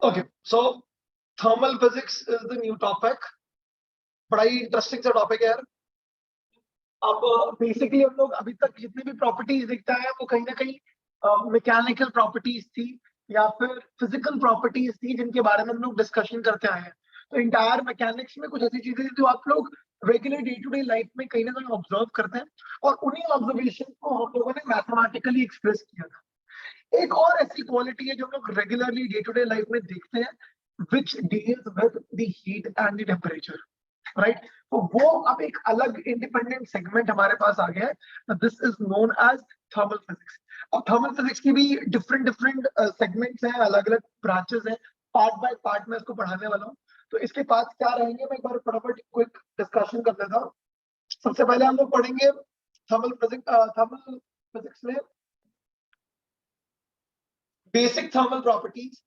Okay, so thermal physics is the new topic. बड़ा ही interesting सा topic है यार। अब बेसिकली हम लोग अभी तक जितनी भी प्रॉपर्टीज दिखता है वो कहीं ना कहीं मैकेनिकल प्रॉपर्टीज थी या फिर फिजिकल प्रॉपर्टीज थी जिनके बारे में हम लोग डिस्कशन करते आए हैं। तो इंटायर मैकेनिक्स में कुछ ऐसी चीजें जो आप लोग regular day to day life में कहीं ना कहीं ऑब्जर्व करते हैं और उन्हीं ऑब्जर्वेशन को हम लोगों ने मैथमेटिकली एक्सप्रेस किया था। एक और ऐसी क्वालिटी है जो हम लोग regularly day to day life में देखते हैं, which deals with the heat and the temperature, right. तो वो अब एक अलग इंडिपेंडेंट सेगमेंट हमारे पास आ गया है। This is known as thermal physics. अब थर्मल फिजिक्स की भी डिफरेंट डिफरेंट सेगमेंट्स हैं, अलग अलग ब्रांचेस हैं। पार्ट बाय पार्ट में इसको पढ़ाने वाला हूँ। तो इसके पास क्या रहेंगे, मैं एक बार फटाफट क्विक डिस्कशन कर देता हूँ। सबसे पहले हम लोग पढ़ेंगे थर्मल फिजिक्स में बेसिक थर्मल प्रॉपर्टीज,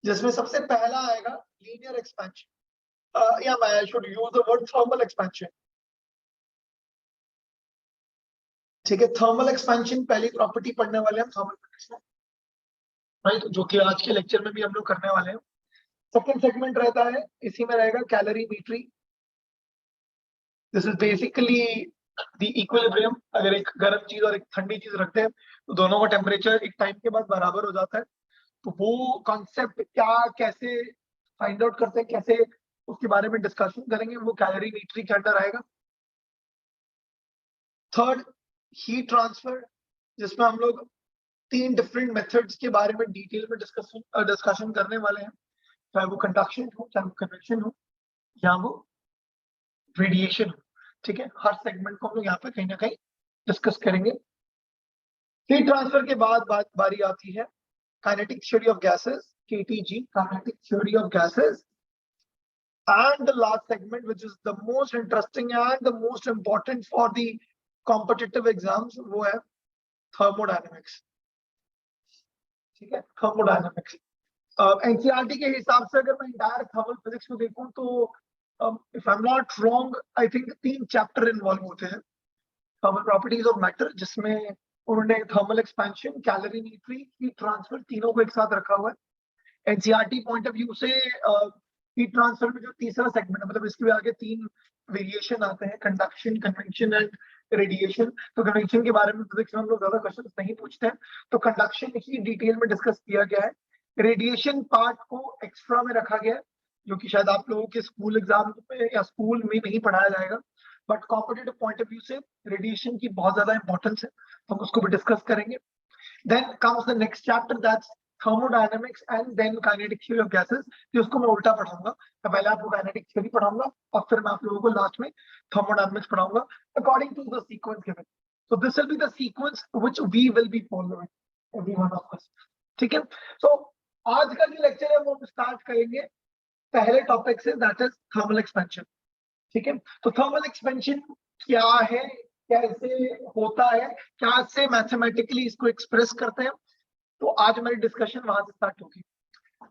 जिसमें सबसे पहला आएगा लीनियर एक्सपेंशन, या I should use the word thermal expansion. ठीक है, थर्मल एक्सपेंशन पहली प्रॉपर्टी पढ़ने वाले हैं थर्मल फिजिक्स में, राइट, जो कि आज के लेक्चर में भी हम लोग करने वाले हैं। सेकंड सेगमेंट रहता है, इसी में रहेगा calorimetry. This is basically the equilibrium. अगर एक गर्म चीज और एक ठंडी चीज रखते हैं तो दोनों का टेम्परेचर एक टाइम के बाद बराबर हो जाता है। तो वो कॉन्सेप्ट क्या, कैसे फाइंड आउट करते हैं, कैसे उसके बारे में डिस्कशन करेंगे, वो कैलोरीमेट्री के अंडर आएगा। थर्ड, हीट ट्रांसफर, जिसमें हम लोग तीन डिफरेंट मेथड्स के बारे में डिटेल में डिस्कशन करने वाले हैं, चाहे वो कंडक्शन हो, चाहे वो कन्वेक्शन हो, या वो रेडिएशन हो। ठीक है, हर सेगमेंट को हम लोग यहाँ पे कहीं ना कहीं डिस्कस करेंगे। हीट ट्रांसफर के बाद बारी आती है kinetic theory of gases, KTG, kinetic theory of gases. And the last segment, which is the most interesting and the most important for the competitive exams, वो है thermodynamics। ठीक है, thermodynamics। एनसीईआरटी के हिसाब से अगर मैं इंटायर थर्मल फिजिक्स को देखूं तो if I am not wrong, I think 3 chapter involve होते हैं। थर्मल प्रॉपर्टीज ऑफ मैटर, जिसमें उन्होंने thermal expansion, calorimetry, heat transfer तीनों को एक साथ रखा हुआ है। एनसीईआरटी पॉइंट ऑफ व्यू से हीट ट्रांसफर में जो तीसरा सेगमेंट, मतलब इसके भी आगे 3 वेरिएशन आते हैं, कंडक्शन, कन्वेक्शन एंड रेडिएशन। तो कन्वेक्शन के बारे में फिजिक्स में हम लोग ज्यादा क्वेश्चन नहीं पूछते हैं, तो कंडक्शन ही डिटेल में डिस्कस किया गया है। रेडिएशन पार्ट को एक्स्ट्रा में रखा गया है, जो कि शायद आप लोगों के स्कूल एग्जाम में या स्कूल में नहीं पढ़ाया जाएगा, but competitive point of view से रेडिएशन की बहुत ज्यादा इंपॉर्टेंस है, तो हम उसको भी डिस्कस करेंगे। Then comes the next chapter, that's thermodynamics and then kinetic theory of gases. जिसको मैं उल्टा पढ़ाऊंगा, तो पहले आपको काइनेटिक थ्योरी पढ़ाऊंगा और फिर मैं आप लोगों को लास्ट में थर्मोडायनेमिक्स पढ़ाऊंगा according to the sequence given. So this will be the sequence which we will be following every one of us. ठीक है, सो आज का जो लेक्चर है वो हम स्टार्ट करेंगे पहले टॉपिक से, दैट इज थर्मल एक्सपेंशन। ठीक है, तो थर्मल एक्सपेंशन क्या है, कैसे होता है, क्या से मैथमेटिकली इसको एक्सप्रेस करते हैं, तो आज हमारी डिस्कशन वहां से स्टार्ट होगी।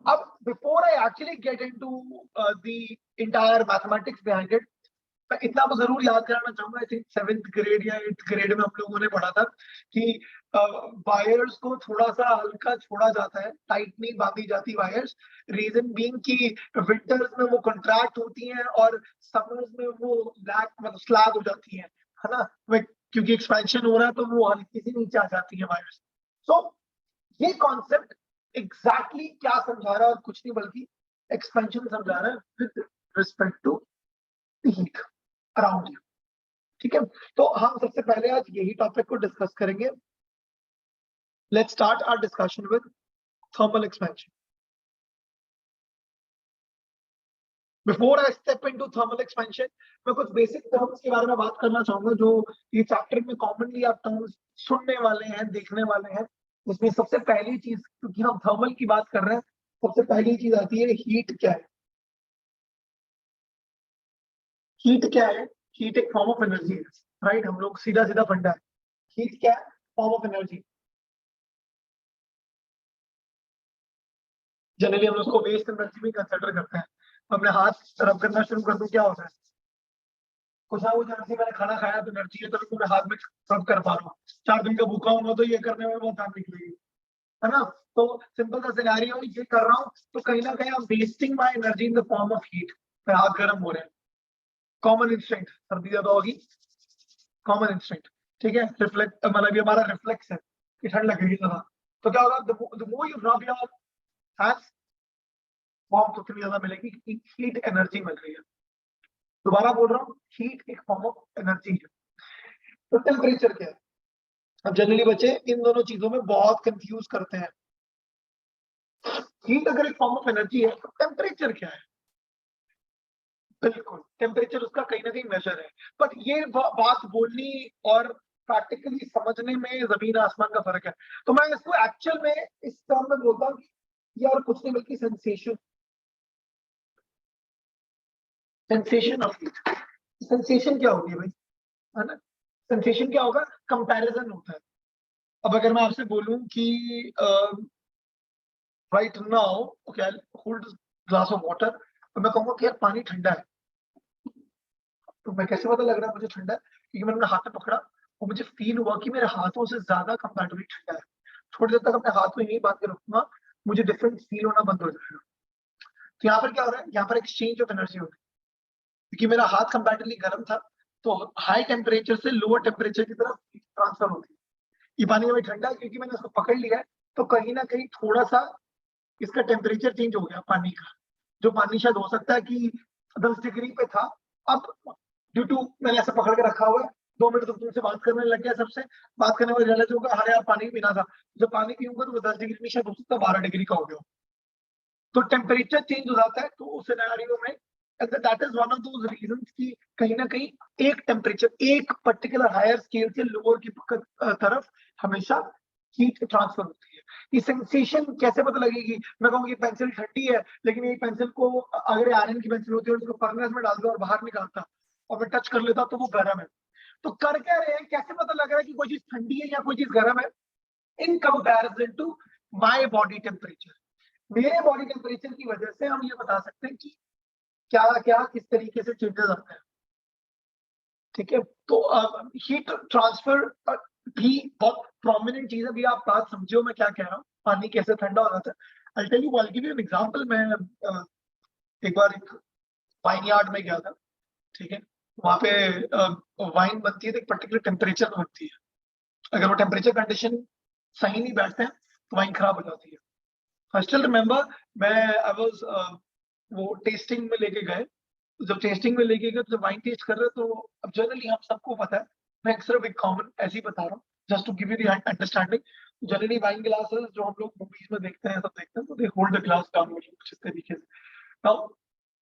अब before I actually get into the entire mathematics behind it, मैं इतना तो जरूर याद कराना चाहूंगा। आई थिंक 7th ग्रेड या 8th ग्रेड में हम लोगों ने पढ़ा था कि वायर्स को थोड़ा सा हल्का छोड़ा जाता है, टाइट नहीं बांधी जाती वायर्स। रीजन बीइंग कि विंटर्स में वो कंट्रैक्ट होती हैं और समर्स में वो लैग मतलब स्लैग हो जाती है ना, क्योंकि एक्सपेंशन हो रहा है तो वो हल्की सी नीचे आ जाती है वायर्स। सो ये कॉन्सेप्ट एग्जैक्टली क्या समझा रहा है, और कुछ नहीं बल्कि एक्सपेंशन समझा रहा है with respect to heat around you. ठीक है, तो हम सबसे पहले आज यही टॉपिक को डिस्कस करेंगे। Let's start our discussion with thermal expansion. Before I step into thermal expansion, मैं कुछ बेसिक टर्म्स के बारे में बात करना चाहूंगा जो ये चैप्टर में कॉमनली आप टर्म्स सुनने वाले हैं, देखने वाले हैं। उसमें सबसे पहली चीज, क्योंकि हम थर्मल की बात कर रहे हैं, सबसे पहली चीज आती है हीट क्या है। हीट क्या है? हीट एक फॉर्म ऑफ एनर्जी है, राइट। हम लोग सीधा सीधा फंडा है, हीट क्या है? Form of energy. जनरली हम लोग उसको वेस्ट एनर्जी में कंसिडर करते हैं। तो अपने हाथ रब करना शुरू कर दूं, क्या होता है? कुछ ना कुछ एनर्जी, मैंने खाना खाया तो एनर्जी है, तो मैं पूरे हाथ में रब कर पा रहा हूँ। 4 दिन का भूखा होगा तो ये करने में बहुत टाइम निकलेगी। है ना। तो सिंपल सा सिनेरियो ये कर रहा हूँ तो कहीं ना कहीं I am wasting my energy in the form of heat. हाथ गर्म हो रहे हैं, कॉमन इंस्टिंक्ट, सर्दी ज्यादा होगी, कॉमन इंस्टिंक्ट, ठीक है, रिफ्लेक्ट मतलब ये हमारा रिफ्लेक्स है कि ठंड लगेगी ज्यादा। तो क्या होगा, the more you rub your hands, warmth उतनी ज्यादा मिलेगी क्योंकि हीट एनर्जी मिल रही है। दोबारा बोल रहा हूँ, हीट एक फॉर्म ऑफ एनर्जी है। तो टेम्परेचर क्या है, अब जनरली बच्चे इन दोनों चीजों में बहुत कंफ्यूज करते हैं। हीट अगर एक फॉर्म ऑफ एनर्जी है तो टेम्परेचर क्या है? बिल्कुल, टेम्परेचर उसका कहीं ना कहीं मेजर है। बट ये बात बोलनी और प्रैक्टिकली समझने में जमीन आसमान का फर्क है। तो मैं इसको एक्चुअल में इस टर्म में बोलता हूँ ये और कुछ नहीं बल्कि sensation, sensation of heat. Sensation क्या होगी भाई, है ना। सेंसेशन क्या होगा, कंपैरिजन होता है। अब अगर मैं आपसे बोलूं कि right now okay hold glass of water, तो मैं कहूंगा कि यार पानी ठंडा है, तो मैं कैसे पता लग रहा है मुझे ठंडा है, क्योंकि मैंने अपने हाथ में पकड़ा और मुझे फील हुआ कि मेरे हाथों से ज्यादा कंपैरेटिवली ठंडा है। थोड़ी देर तक अपने हाथ में यही बात के रखूंगा, मुझे डिफरेंट फील होना बंद हो जाएगा। तो यहाँ पर क्या हो रहा है, यहाँ पर एक्सचेंज ऑफ एनर्जी हो रही है, क्योंकि मेरा हाथ कंपैरेटिवली गर्म था, तो हाई टेम्परेचर से लोअर टेम्परेचर की तरफ ट्रांसफर होती है। ये पानी अभी ठंडा है क्योंकि मैंने उसको पकड़ लिया है, तो कहीं ना कहीं थोड़ा सा इसका टेम्परेचर चेंज हो गया पानी का। जो पानी शायद हो सकता है कि 10 डिग्री पे था, अब ड्यू टू मैंने ऐसे पकड़ के रखा हुआ है, 2 मिनट तक तुमसे बात करने लग गया, सबसे बात करने में रियलाइज होगा हाँ यार पानी पीना था, जब पानी पीऊंगा तो वो 10 डिग्री में शायद हो सकता है 12 डिग्री का हो गया। तो टेम्परेचर चेंज हो जाता है, तो उस सिनेरियो में that is one of those reasons कि कहीं ना कहीं एक टेम्परेचर एक पर्टिकुलर हायर स्केल से लोअर की तरफ हमेशा हीट ट्रांसफर होती है। ये सेंसेशन कैसे पता लगेगी, मैं कहूँगी पेंसिल ठंडी है, लेकिन ये पेंसिल को अगर आयरन की पेंसिल होती है और उसको फर्नेस में डाल दो और बाहर निकालता और मैं टच कर लेता तो वो गर्म है। तो कर क्या रहे हैं, कैसे पता लग रहा है कि कोई चीज ठंडी है या कोई चीज गर्म है? In comparison to my body temperature, मेरे बॉडी टेम्परेचर की वजह से हम ये बता सकते हैं कि क्या क्या किस तरीके से चेंजेस आते हैं। ठीक है, तो हीट ट्रांसफर भी बहुत प्रोमिनेंट चीज है। अभी आप बात समझो मैं क्या कह रहा हूँ, पानी कैसे ठंडा हो जाता है। I'll tell you, I'll give you an example। मैं एक बार एक वाइन यार्ड में गया था, ठीक है, वहां पे वाइन बनती है तो एक पर्टिकुलर टेम्परेचर में बनती है। अगर वो टेम्परेचर कंडीशन सही नहीं बैठते हैं तो वाइन खराब हो जाती है। आई स्टिल रिमेम्बर, मैं आई वाज वो टेस्टिंग में लेके गए, तो जब टेस्टिंग में लेके गए तो जब वाइन टेस्ट कर रहे तो अब जनरली हम सबको पता है, मैं सिर्फ एक कॉमन ऐसे ही बता रहा हूँ just to give you the understanding. Generally wine glasses जो हम लोग मूवीज में देखते हैं, सब देखते हैं, तो they hold the glass down कुछ इस तरीके से। Now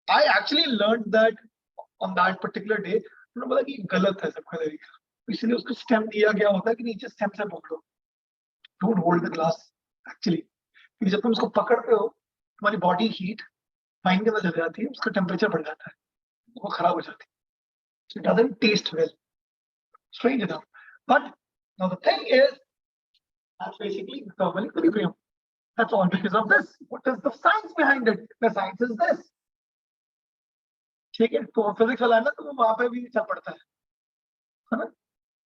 I actually learn that on that particular day, उन्होंने बोला कि गलत है सबका तरीका, इसलिए उसको स्टेम दिया गया होता है कि नीचे स्टेम से पकड़ो, don't hold the glass actually, क्योंकि जब तुम उसको पकड़ते हो तुम्हारी बॉडी हीट वाइन के अंदर चल जाती है, उसका टेम्परेचर बढ़ जाता है, वो खराब हो जाती है, it doesn't taste well, strange enough, but now the thing is that's basically thermal equilibrium, that's all because of this. What is the science behind it? The science is this, ठीक है। तो फिजिक्स वाला है ना, तो वो वहां पे भी चल पड़ता है ना,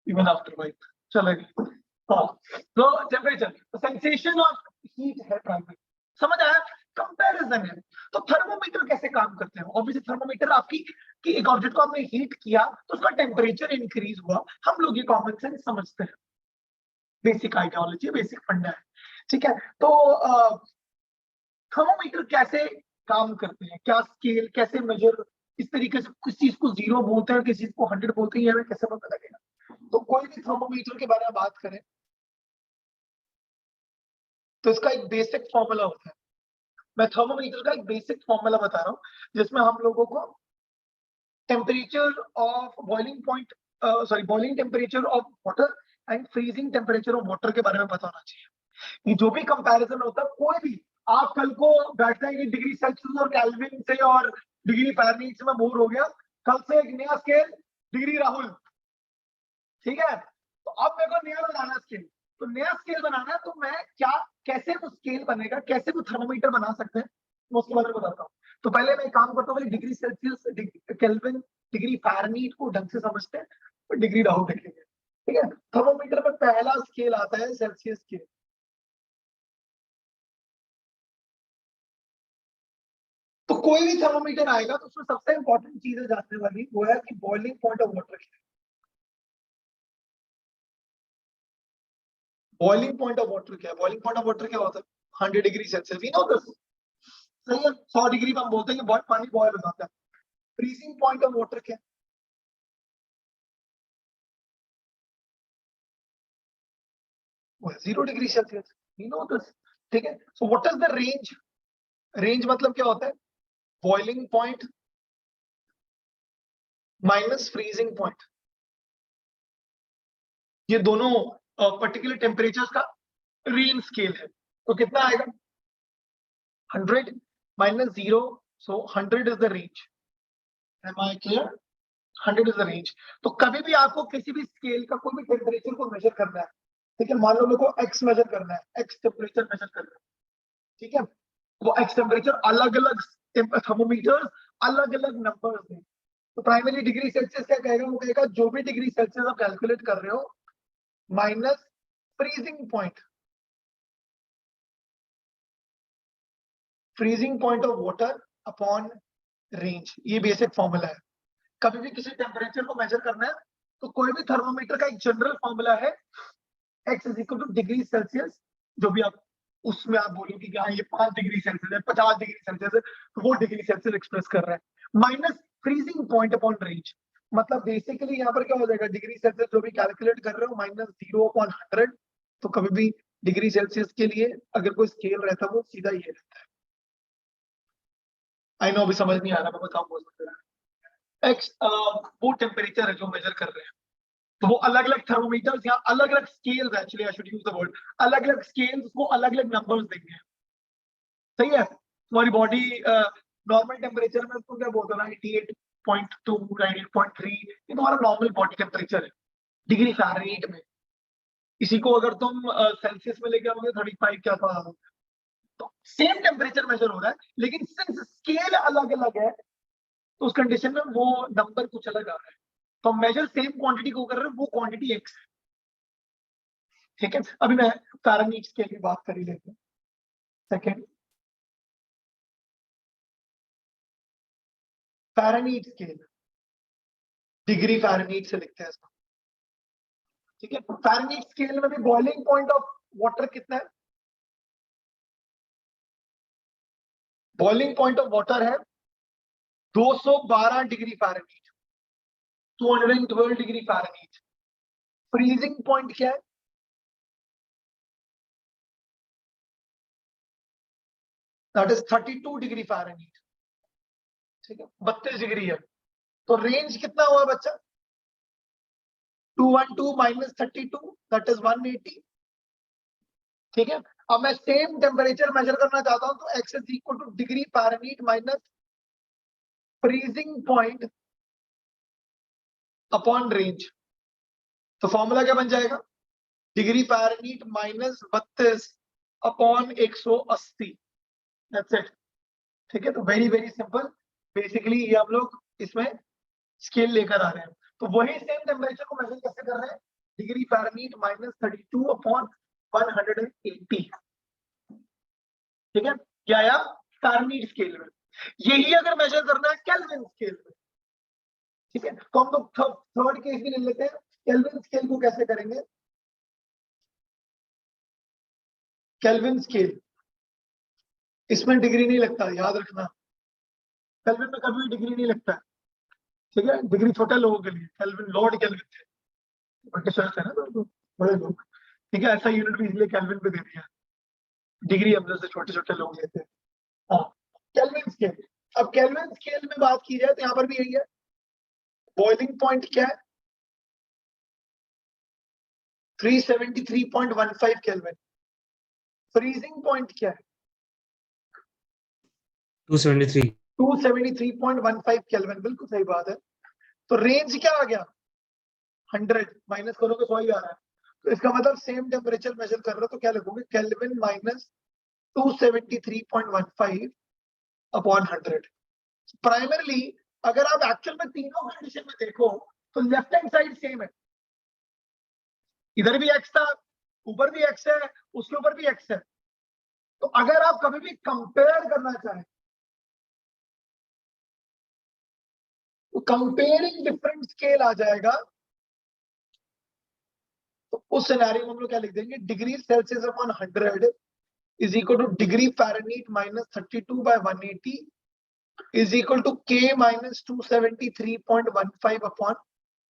इवन आफ्टर वाइट चलेगा। हाँ, तो टेम्परेचर सेंसेशन ऑफ हीट है प्राइमरी, समझ आया, कंपैरिजन है। तो थर्मोमीटर कैसे काम करते हैं, ऑब्वियसली थर्मोमीटर आपकी कि एक ऑब्जेक्ट को आपने हीट किया तो उसका टेम्परेचर इंक्रीज हुआ, हम लोग ये कॉमन सेंस समझते हैं, बेसिक आइडियोलॉजी, बेसिक फंडा है, ठीक है। तो थर्मोमीटर कैसे काम करते हैं, क्या स्केल कैसे मेजर, इस तरीके से किस चीज को 0 बोलते हैं किस चीज को 100 बोलते हैं, हमें कैसे पता लगेगा? तो कोई भी थर्मोमीटर के बारे में बात करें तो इसका एक बेसिक फॉर्मूला होता है। मैं थर्मोमीटर का एक बेसिक फॉर्मूला बता रहा हूँ जिसमें हम लोगों को temperature of boiling point, sorry boiling temperature of water and freezing temperature of water के बारे में पता होना चाहिए। ये जो भी कंपैरिजन होता है, कोई भी आप कल को बैठते हैं कि डिग्री सेल्सियस और केल्विन से और डिग्री फ़ारेनहाइट से मैं बोर हो गया, कल से एक नया स्केल डिग्री राहुल, ठीक है। तो अब मेरे को नया बनाना स्केल, तो नया स्केल बनाना है तो मैं क्या कैसे वो स्केल बनेगा, कैसे वो थर्मोमीटर बना सकते हैं, मैं उसके बारे में बताता हूँ। तो पहले मैं एक काम करता हूँ, degree Celsius kelvin degree Fahrenheit को ढंग से समझते हैं और डिग्री राहुल देखेंगे, ठीक है। थर्मोमीटर में पहला स्केल आता है सेल्सियस स्केल, कोई भी थर्मोमीटर आएगा तो उसमें सबसे इंपॉर्टेंट चीज जानने वाली वो है कि बॉइलिंग पॉइंट ऑफ वाटर क्या है। बॉइलिंग पॉइंट ऑफ वाटर क्या है? बॉइलिंग पॉइंट ऑफ वाटर क्या होता है? 100 degree Celsius. We know this. सही है, 100 डिग्री पे हम बोलते हैं कि बहुत पानी बॉयल हो जाता है। फ्रीजिंग पॉइंट ऑफ वाटर क्या है? 0 degree Celsius. We know this. ठीक है, so what is the range? Range मतलब क्या होता है? Boiling point minus freezing point. ये दोनों पर्टिकुलर टेम्परेचर का रेंज स्केल है। तो कितना आएगा? 100 minus 0, so 100 is the range. Am I clear? 100 is the range. तो कभी भी आपको किसी भी स्केल का कोई भी टेम्परेचर को मेजर करना है, ठीक है, मान लो मेरे को एक्स मेजर करना है, एक्स टेम्परेचर मेजर करना है, ठीक है, वो एक्स टेम्परेचर अलग अलग थर्मोमीटर अलग अलग नंबर्स हैं। तो प्राइमरी डिग्री सेल्सियस क्या कहेगा? वो कहेगा जो भी डिग्री सेल्सियस आप कैलकुलेट कर रहे हो minus freezing point. Freezing point of water upon range, ये बेसिक फॉर्मूला है। कभी भी किसी टेम्परेचर को मेजर करना है तो कोई भी थर्मोमीटर का एक जनरल फॉर्मूला है, x is equal to degree Celsius, जो भी आप उसमें आप बोलोगे कि हाँ ये 5 डिग्री सेल्सियस है, 50 डिग्री सेल्सियस है, तो वो डिग्री सेल्सियस एक्सप्रेस कर रहा है, minus freezing point upon range. मतलब बेसिकली यहाँ पर क्या हो जाएगा? डिग्री सेल्सियस जो भी कैलकुलेट कर रहे हो माइनस 0 अपॉन 100। तो कभी भी डिग्री सेल्सियस के लिए अगर कोई स्केल रहता है वो सीधा ये रहता है। आई नो अभी समझ नहीं आ रहा, मैं बताऊँ। एक्स वो टेम्परेचर है जो मेजर कर रहे हैं। तो वो अलग अलग थर्मोमीटर्स या अलग अलग scales, actually I should use the word, अलग अलग स्केल्स को अलग अलग नंबर्स देंगे। सही है, तुम्हारी बॉडी नॉर्मल टेम्परेचर में उसको क्या बोलते हैं? 98.2, 98.3, ये तुम्हारा नॉर्मल बॉडी टेम्परेचर है डिग्री फ़ारेनहीट में। इसी को अगर तुम सेल्सियस में लेके आओगे 35 क्या था, तो सेम टेम्परेचर मेजर हो रहा है, लेकिन सिंस स्केल अलग अलग है तो उस कंडीशन में वो नंबर कुछ अलग आ रहा है। तो हम मेजर सेम क्वांटिटी को कर रहे हैं, वो क्वांटिटी एक्स है। ठीक है, अभी मैं फ़ारेनहीट स्केल की बात कर ही लेते हैं। Second, Fahrenheit scale, degree Fahrenheit से लिखते हैं इसको। ठीक है, फ़ारेनहीट स्केल में भी बॉइलिंग पॉइंट ऑफ वाटर कितना है? बॉइलिंग पॉइंट ऑफ वाटर है 212 degree Fahrenheit, 212 degree Fahrenheit. Freezing point क्या है? That is 32 degree Fahrenheit. ठीक है, 32 डिग्री है। तो रेंज कितना हुआ बच्चा? 212 माइनस 32, दैट इज 180। ठीक है, अब मैं सेम टेम्परेचर मेजर करना चाहता हूं तो x is equal to degree Fahrenheit minus freezing point upon range. तो फॉर्मूला क्या बन जाएगा? Degree Fahrenheit minus 32 upon 180। That's it. ठीक है, तो वेरी वेरी सिंपल। बेसिकली ये हम लोग इसमें स्केल लेकर आ रहे हैं। तो वही सेम टेम्परेचर को मेजर कैसे कर रहे हैं? Degree Fahrenheit minus 32 upon 180। ठीक है, क्या आया? फ़ारेनहीट स्केल में। यही अगर मेजर करना है केल्विन स्केल में, ठीक है, तो हम लोग थर्ड केस भी ले लेते हैं। केल्विन स्केल को कैसे करेंगे? केल्विन स्केल, इसमें डिग्री नहीं लगता, याद रखना। केल्विन में कभी डिग्री नहीं लगता है। ठीक है, डिग्री छोटे लोगों के लिए, केल्विन लॉर्ड केल्विन थे, ब्रिटिशर्स है ना, तो बड़े लोग। ठीक है, ऐसा यूनिट भी इसलिए केल्विन पे दे दिया, डिग्री हम जैसे छोटे छोटे लोग लेते हैं। हाँ, केल्विन स्केल। अब केल्विन स्केल में बात की जाए तो यहाँ पर भी यही है। बॉइलिंग पॉइंट क्या है? 373.15 केल्विन। फ्रीजिंग पॉइंट क्या है? 273 273.15 केल्विन। बिल्कुल सही बात है। तो रेंज क्या आ गया? 100 माइनस करोगे 100 ही आ रहा है। तो इसका मतलब सेम टेम्परेचर मेजर कर रहे हो तो क्या लिखोगे? Kelvin minus 273.15 upon 100। प्राइमरली अगर आप एक्चुअल में तीनों कंडीशन में देखो तो लेफ्ट हैंड साइड सेम है। इधर भी एक्स था, ऊपर भी एक्स है, उसके ऊपर भी एक्स है। तो अगर आप कभी भी कंपेयर करना चाहें तो कंपेयरिंग डिफरेंट स्केल आ जाएगा, तो उस सिनेरियो में हम लोग क्या लिख देंगे, degree Celsius upon 100 is equal to degree Fahrenheit minus 32/180 is equal to K minus 273.15 upon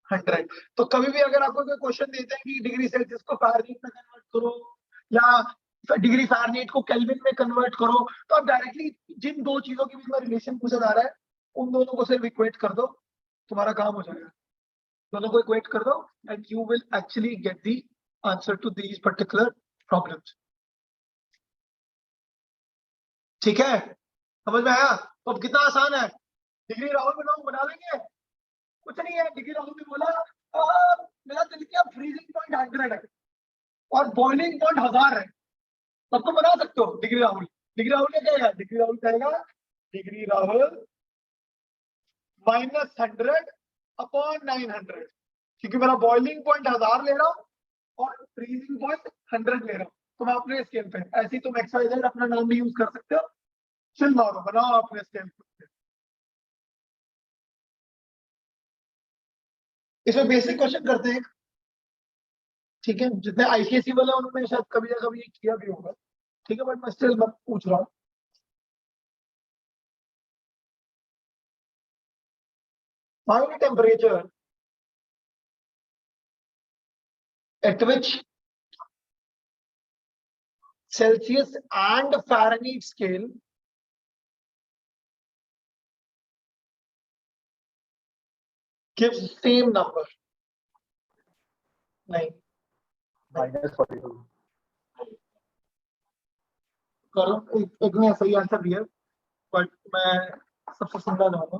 100। तो कभी भी अगर आपको कोई क्वेश्चन देते हैं कि डिग्री सेल्सियस को फ़ारेनहीट में कन्वर्ट करो या डिग्री फ़ारेनहीट को केल्विन में कन्वर्ट करो, तो आप डायरेक्टली जिन दो चीजों के बीच में रिलेशन पूछा जा रहा है उन दोनों को सिर्फ इक्वेट कर दो, तुम्हारा काम हो जाएगा। दोनों को इक्वेट कर दो and you will actually get the answer to these particular problems. ठीक है, समझ में आया? तो अब कितना आसान है, डिग्री राहुल बना लेंगे, कुछ नहीं है। डिग्री राहुल ने बोला मेरा दिल क्या फ्रीजिंग पॉइंट 100 है और बॉइलिंग पॉइंट 1000 है, तब तो बना सकते हो डिग्री राहुल। डिग्री राहुल क्या कहेगा, डिग्री राहुल कहेगा डिग्री राहुल -100 अपॉन 900, क्योंकि मेरा बॉइलिंग पॉइंट 1000 ले रहा हूँ और फ्रीजिंग पॉइंट 100 ले रहा हूँ। तो मैं अपने स्केल पे ऐसे ही तुम XYZ अपना नाम भी यूज कर सकते हो, चिल मारो, बनाओ अपने स्केल पे। इसमें बेसिक क्वेश्चन करते हैं, ठीक है? जितने ICSE वाले उन्होंने शायद कभी ना कभी ये किया भी होगा, ठीक है, बट मैं स्टिल मैं पूछ रहा हूँ। Find temperature at which Celsius and Fahrenheit scale gives same number. नहीं, -42 करो एक में सही आंसर दिया, बट मैं सबसे समझा जाऊंगा,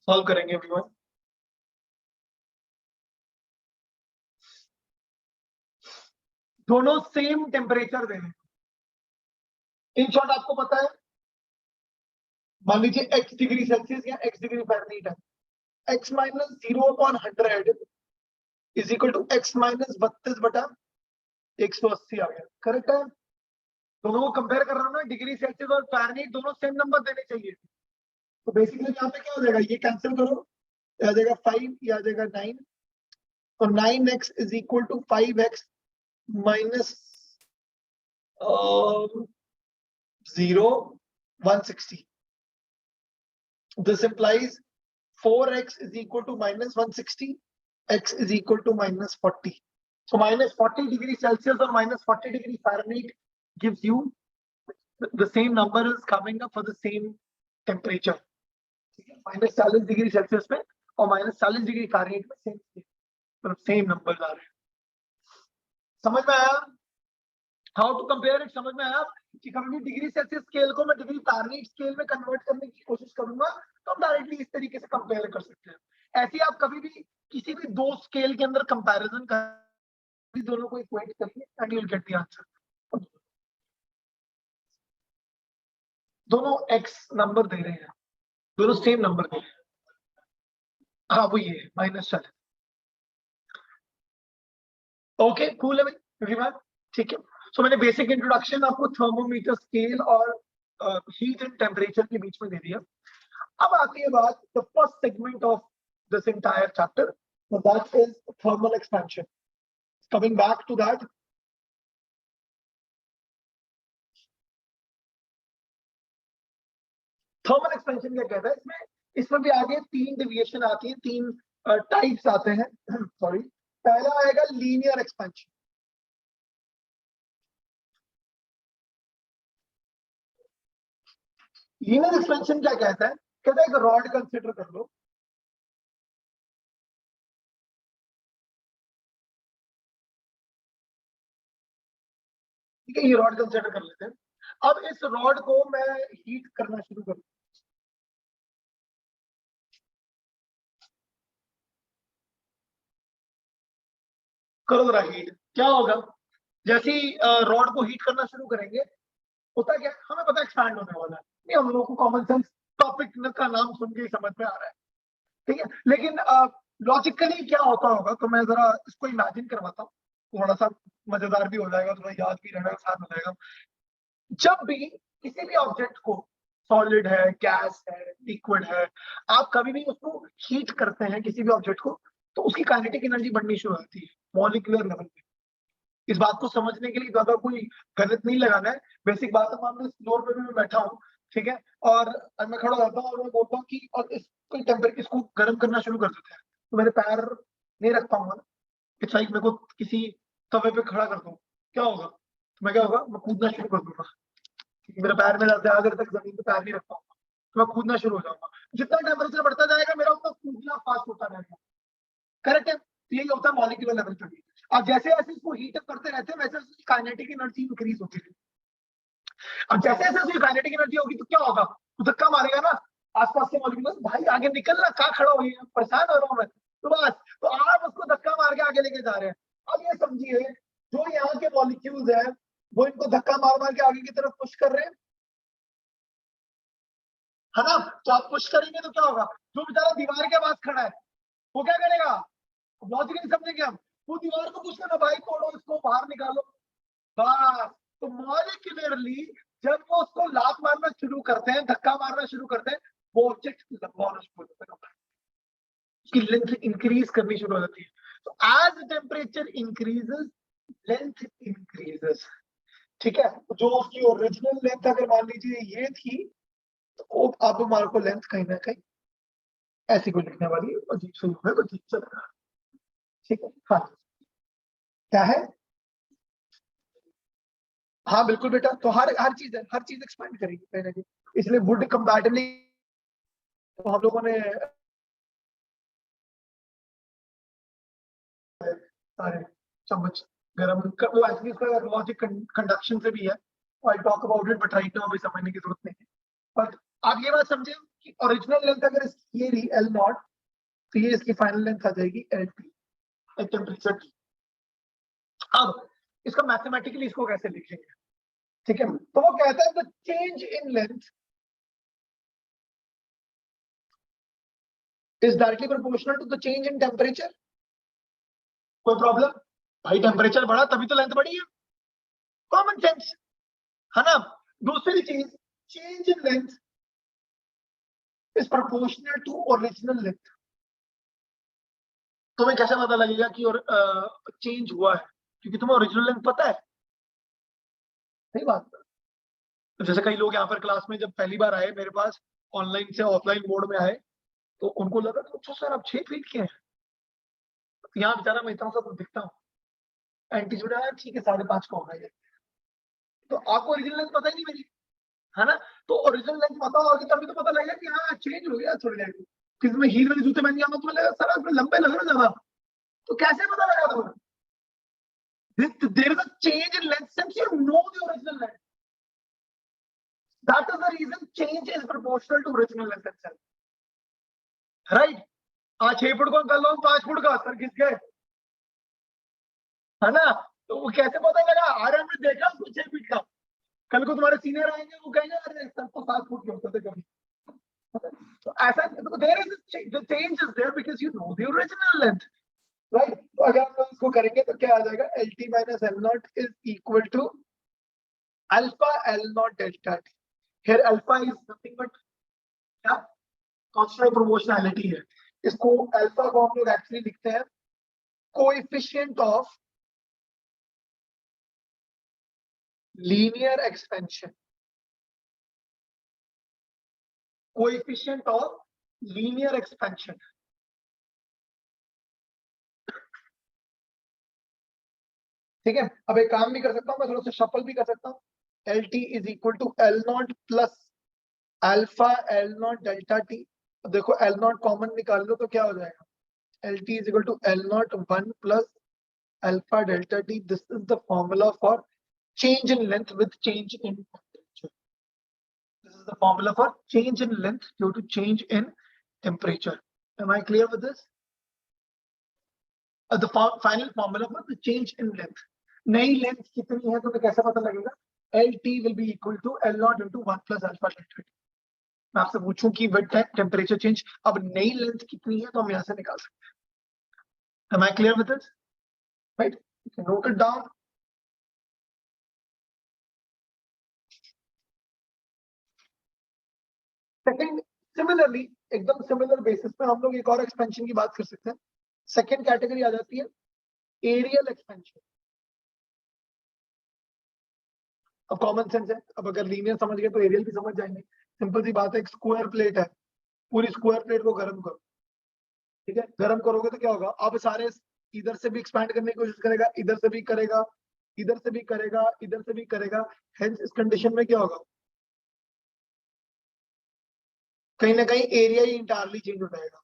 सॉल्व करेंगे एवरीवन। दोनों सेम टेम्परेचर देंगे। इन शॉर्ट आपको पता है, मान लीजिए x डिग्री सेल्सियस या x डिग्री फ़ारेनहीट है, x minus 0/100 is equal to x minus 32/180 आ गया, करेक्ट है? दोनों को कंपेयर कर रहा हूं ना, डिग्री सेल्सियस और फ़ारेनहीट दोनों सेम नंबर देने चाहिए। तो बेसिकली यहाँ पे क्या हो जाएगा, ये कैंसिल करो, आ जाएगा 5, ये आ जाएगा 9, तो 9x is equal to 5x minus 160. This implies 4x is equal to -160, x is equal to -40. So -40 degree Celsius or -40 degree Fahrenheit gives you the same number is coming up for the same temperature. -40 degree Celsius में और -40 degree Fahrenheit में same numbers आ रहे हैं। समझ में आया? How to compare it समझ में आया? कि कभी भी डिग्री सेल्सियस स्केल को मैं डिग्री फ़ारेनहीट स्केल में कन्वर्ट करने की कोशिश करूंगा तो हम डायरेक्टली इस तरीके से कंपेयर कर सकते हैं। ऐसे आप कभी भी किसी भी दो स्केल के अंदर कंपैरिजन कर, दोनों को इक्वेट करिए and you will get the answer. दोनों x नंबर दे रहे हैं, दोनों सेम नंबर दे रहे हैं। हाँ वो ये -40। ओके कूल है भाई एवरीवन, ठीक है। सो मैंने बेसिक इंट्रोडक्शन आपको थर्मोमीटर स्केल और हीट एंड टेम्परेचर के बीच में दे दिया। अब आती है बात the first segment of this entire chapter, that is thermal expansion. Coming back to that, thermal expansion क्या कहता है, इसमें भी आगे 3 डेविएशन आती है, 3 टाइप्स आते हैं। सॉरी, पहला आएगा लीनियर एक्सपेंशन। लीनियर एक्सपेंशन क्या कहता है, कहता है एक रॉड कंसिडर कर लो, ठीक है, ये रॉड कंसिडर कर लेते हैं। अब इस रॉड को मैं हीट करना शुरू करूं, करो जरा हीट, क्या होगा? जैसे ही रॉड को हीट करना शुरू करेंगे, होता क्या, हमें पता है एक्सपैंड होने वाला है, नहीं हम लोगों को कॉमन सेंस टॉपिक का नाम सुन के ही समझ में आ रहा है, ठीक है। लेकिन लॉजिकली क्या होता होगा, तो मैं जरा इसको इमेजिन करवाता हूँ, थोड़ा सा मजेदार भी हो जाएगा, थोड़ा याद भी रहेगा, आसान हो जाएगा। जब भी किसी भी ऑब्जेक्ट को सॉलिड है, गैस है, लिक्विड है, आप कभी भी उसको हीट करते हैं किसी भी ऑब्जेक्ट को तो उसकी काइनेटिक एनर्जी बढ़नी शुरू होती है मॉलिक्यूलर लेवल पे। इस बात को समझने के लिए ज्यादा कोई गणित नहीं लगाना है, बेसिक बात है। मान लो फ्लोर पे भी मैं बैठा हूँ, ठीक है, और मैं खड़ा रहता हूँ और मैं बोलता हूँ कि और इसको टेम्परेचर इसको गर्म करना शुरू कर देते हैं, तो मेरे पैर नहीं रख पाऊंगा ना। इट्स लाइक मेरे को किसी तवे पे खड़ा कर दो, क्या होगा, तो मैं क्या होगा, मैं कूदना शुरू कर दूंगा, क्योंकि मेरे पैर में ज्यादा अगर तक जमीन पे पैर नहीं रख पाऊंगा तो मैं कूदना शुरू हो जाऊंगा। जितना टेम्परेचर बढ़ता जाएगा मेरा उतना कूदना फास्ट होता रहेगा। करेक्ट है, तो यही होता है मॉलिक्यूलर लेवल पे भी। अब जैसे जैसे इसको हीट अप करते रहते हैं वैसे उसकी काइनेटिक एनर्जी इंक्रीज होती है। अब जैसे जैसे उसकी काइनेटिक एनर्जी होगी तो क्या होगा, तो धक्का मारेगा ना आसपास के मॉलिक्यूल, भाई आगे निकलना, कहाँ खड़ा हो गया, परेशान हो रहा हूँ मैं, तो बस तो आप उसको धक्का मार के आगे लेके जा रहे हैं। अब ये समझिए जो यहाँ के मॉलिक्यूल्स है वो इनको धक्का मार मार के आगे की तरफ पुश कर रहे हैं, है ना। तो आप पुश करेंगे तो क्या होगा, जो बेचारा दीवार के पास खड़ा है वो क्या करेगा, लॉजिकली समझेंगे हम, वो दीवार को पुश करना, भाई तोड़ो इसको, बाहर निकालो, बस। तो मॉलिक्यूलरली जब वो उसको लात मारना शुरू करते हैं, धक्का मारना शुरू करते हैं, वो ऑब्जेक्ट लंबा होना शुरू हो जाता है, उसकी लेंथ इंक्रीज करनी शुरू हो जाती है। तो as temperature increases length increases, ठीक है। तो जो उसकी ओरिजिनल लेंथ अगर मान लीजिए ये थी, तो अब हमारे को लेंथ कहीं ना कहीं ऐसी कोई लिखने वाली है, अजीब से है, अजीब से लग रहा है, ठीक है। हाँ, क्या है, हाँ बिल्कुल बेटा, तो हर हर चीज है, हर चीज एक्सपेंड करेगी कहीं ना कहीं, इसलिए वुड कंपैरेटिवली तो हम लोगों ने सारे चम्मच गरम वो एक्चुअली इसका लॉजिक कंडक्शन से भी है, I talk about it but right now अभी समझने की जरूरत नहीं है। बट आप ये बात समझे कि ओरिजिनल लेंथ अगर इसकी ये रही एल नॉट, तो ये इसकी फाइनल लेंथ आ जाएगी एल टी, टेम्परेचर टी। अब इसका मैथमेटिकली इसको कैसे लिखेंगे, ठीक है। तो वो कहता है the change in length is directly proportional to the change in temperature. कोई प्रॉब्लम, भाई टेम्परेचर बढ़ा तभी तो लेंथ बढ़ी है, कॉमन सेंस, है ना। दूसरी चीज, change in length is proportional to original length. तुम्हें कैसे पता लगेगा कि और चेंज हुआ है, क्योंकि तुम्हें ओरिजिनल लेंथ पता है, सही बात। तो जैसे कई लोग यहाँ पर क्लास में जब पहली बार आए मेरे पास, ऑनलाइन से ऑफलाइन मोड में आए, तो उनको लगा कि अच्छा सर आप 6 फीट के हैं, तो यहाँ बेचारा मैं इतना सा तो दिखता हूँ, एंटीट्यूड आया ठीक है 5.5 का होगा ये, तो आपको ओरिजिनल लेंथ पता ही नहीं मेरी, है ना। तो ओरिजिनल लेंथ पता होगी तभी तो पता लगेगा कि हाँ चेंज हो गया थोड़ी देर में। किसी में हील वाले जूते पहन के आना तो लगेगा सर आप लंबे लग रहे हो ज्यादा, तो कैसे पता लगा तुम्हें, there is a change in length since you know the original length. That is the reason change is proportional to original length itself. Right? आज 6 फुट को कर लो 5 फुट का, सर घिस गए, है ना। तो वो कैसे पता लगा, अरे हमने देखा उसको 6 फीट का, कल को तुम्हारे सीनियर आएंगे वो कहेंगे अरे सर तो 7 फुट के होते थे कभी। तो ऐसा there is the change is there because you know the original length, right. तो अगर हम लोग इसको करेंगे तो क्या आ जाएगा, L T minus L naught is equal to alpha L naught delta T. Here alpha is nothing but क्या, कांस्टेंट ऑफ प्रोपोर्शनैलिटी है। इसको अल्फा को हम लोग एक्चुअली लिखते हैं coefficient of linear expansion, coefficient of linear expansion, ठीक है। अब एक काम भी कर सकता हूँ मैं, थोड़ा सा शफल भी कर सकता हूँ, L T is equal to L naught plus alpha L naught delta T. देखो एल नॉट कॉमन निकाल लो तो क्या हो जाएगा, L T is equal to L naught 1 plus alpha delta T. This is the formula for change in length with change in temperature. This is the formula for change in length due to change in temperature. Am I clear with this? The final formula for the change in length. नई length कितनी है तुम्हें कैसे पता लगेगा, LT will be equal to L naught into 1 plus alpha delta T. मैं आपसे पूछूं कि विद टेम्परेचर चेंज अब नई लेंथ कितनी है तो हम यहाँ से निकाल सकते हैं। Am I clear with this? Right? You can note it down. Second, similarly एकदम सिमिलर बेसिस पे हम लोग एक और एक्सपेंशन की बात कर सकते हैं। सेकंड कैटेगरी आ जाती है एरियल एक्सपेंशन। अब कॉमन सेंस है, अब अगर लीनियर समझ गए तो एरियल भी समझ जाएंगे। सिंपल सी बात है, एक स्क्वायर प्लेट है, पूरी स्क्वायर प्लेट को गर्म करो, ठीक है, गर्म करोगे तो क्या होगा, अब सारे इधर से भी एक्सपैंड करने की कोशिश करेगा, इधर से भी करेगा, इधर से भी करेगा, इधर से भी करेगा। हेंस इस कंडीशन में क्या होगा, कहीं ना कहीं एरिया ही इंटायरली चेंज हो जाएगा।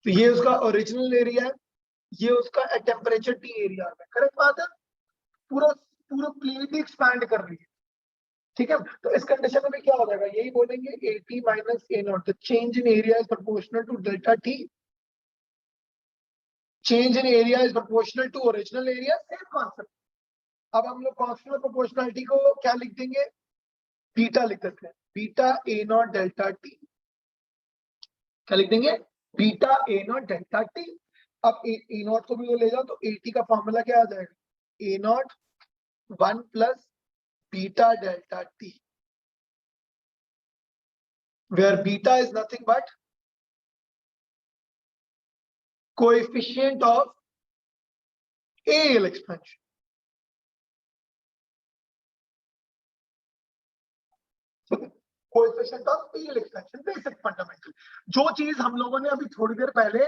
तो ये उसका ओरिजिनल एरिया है, ये उसका टेम्परेचर टी एरिया है। करेक्ट बात है, पूरा पूरा प्लेट ही एक्सपैंड कर रही है, ठीक है। तो इस कंडीशन में भी क्या हो जाएगा, यही बोलेंगे AT minus A naught, the change in area is proportional to delta T. Change in area is proportional to original area, same concept. अब हम लोग कॉन्स्टेंट प्रोपोर्शनलिटी को क्या लिख देंगे, बीटा लिख देते हैं, beta A not delta T. क्या लिख देंगे, beta A not delta T. अब ए नॉट को भी वो ले जाओ तो AT का फॉर्मूला क्या आ जाएगा, A not 1 plus beta delta T, where beta is nothing but coefficient of AL expansion. Coefficient of AL expansion, basic fundamental. जो चीज हम लोगों ने अभी थोड़ी देर पहले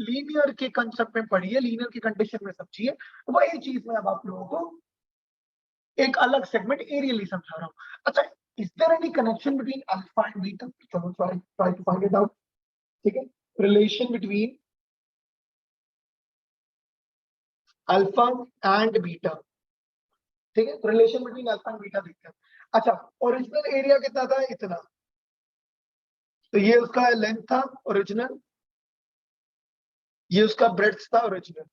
लीनियर के कंसेप्ट में पढ़ी है, लीनियर की कंडीशन में समझी है, वही चीज मैं अब आप लोगों को एक अलग सेगमेंट एरियली समझा रहा हूँ। अच्छा, is there any connection between alpha and beta? चलो try to find it out, ठीक है। Relation between alpha and beta, ठीक है, relation between alpha and beta देखते हैं। अच्छा, ओरिजिनल एरिया कितना था, इतना, तो ये उसका लेंथ था ओरिजिनल, ये उसका ब्रेड्थ था ओरिजिनल,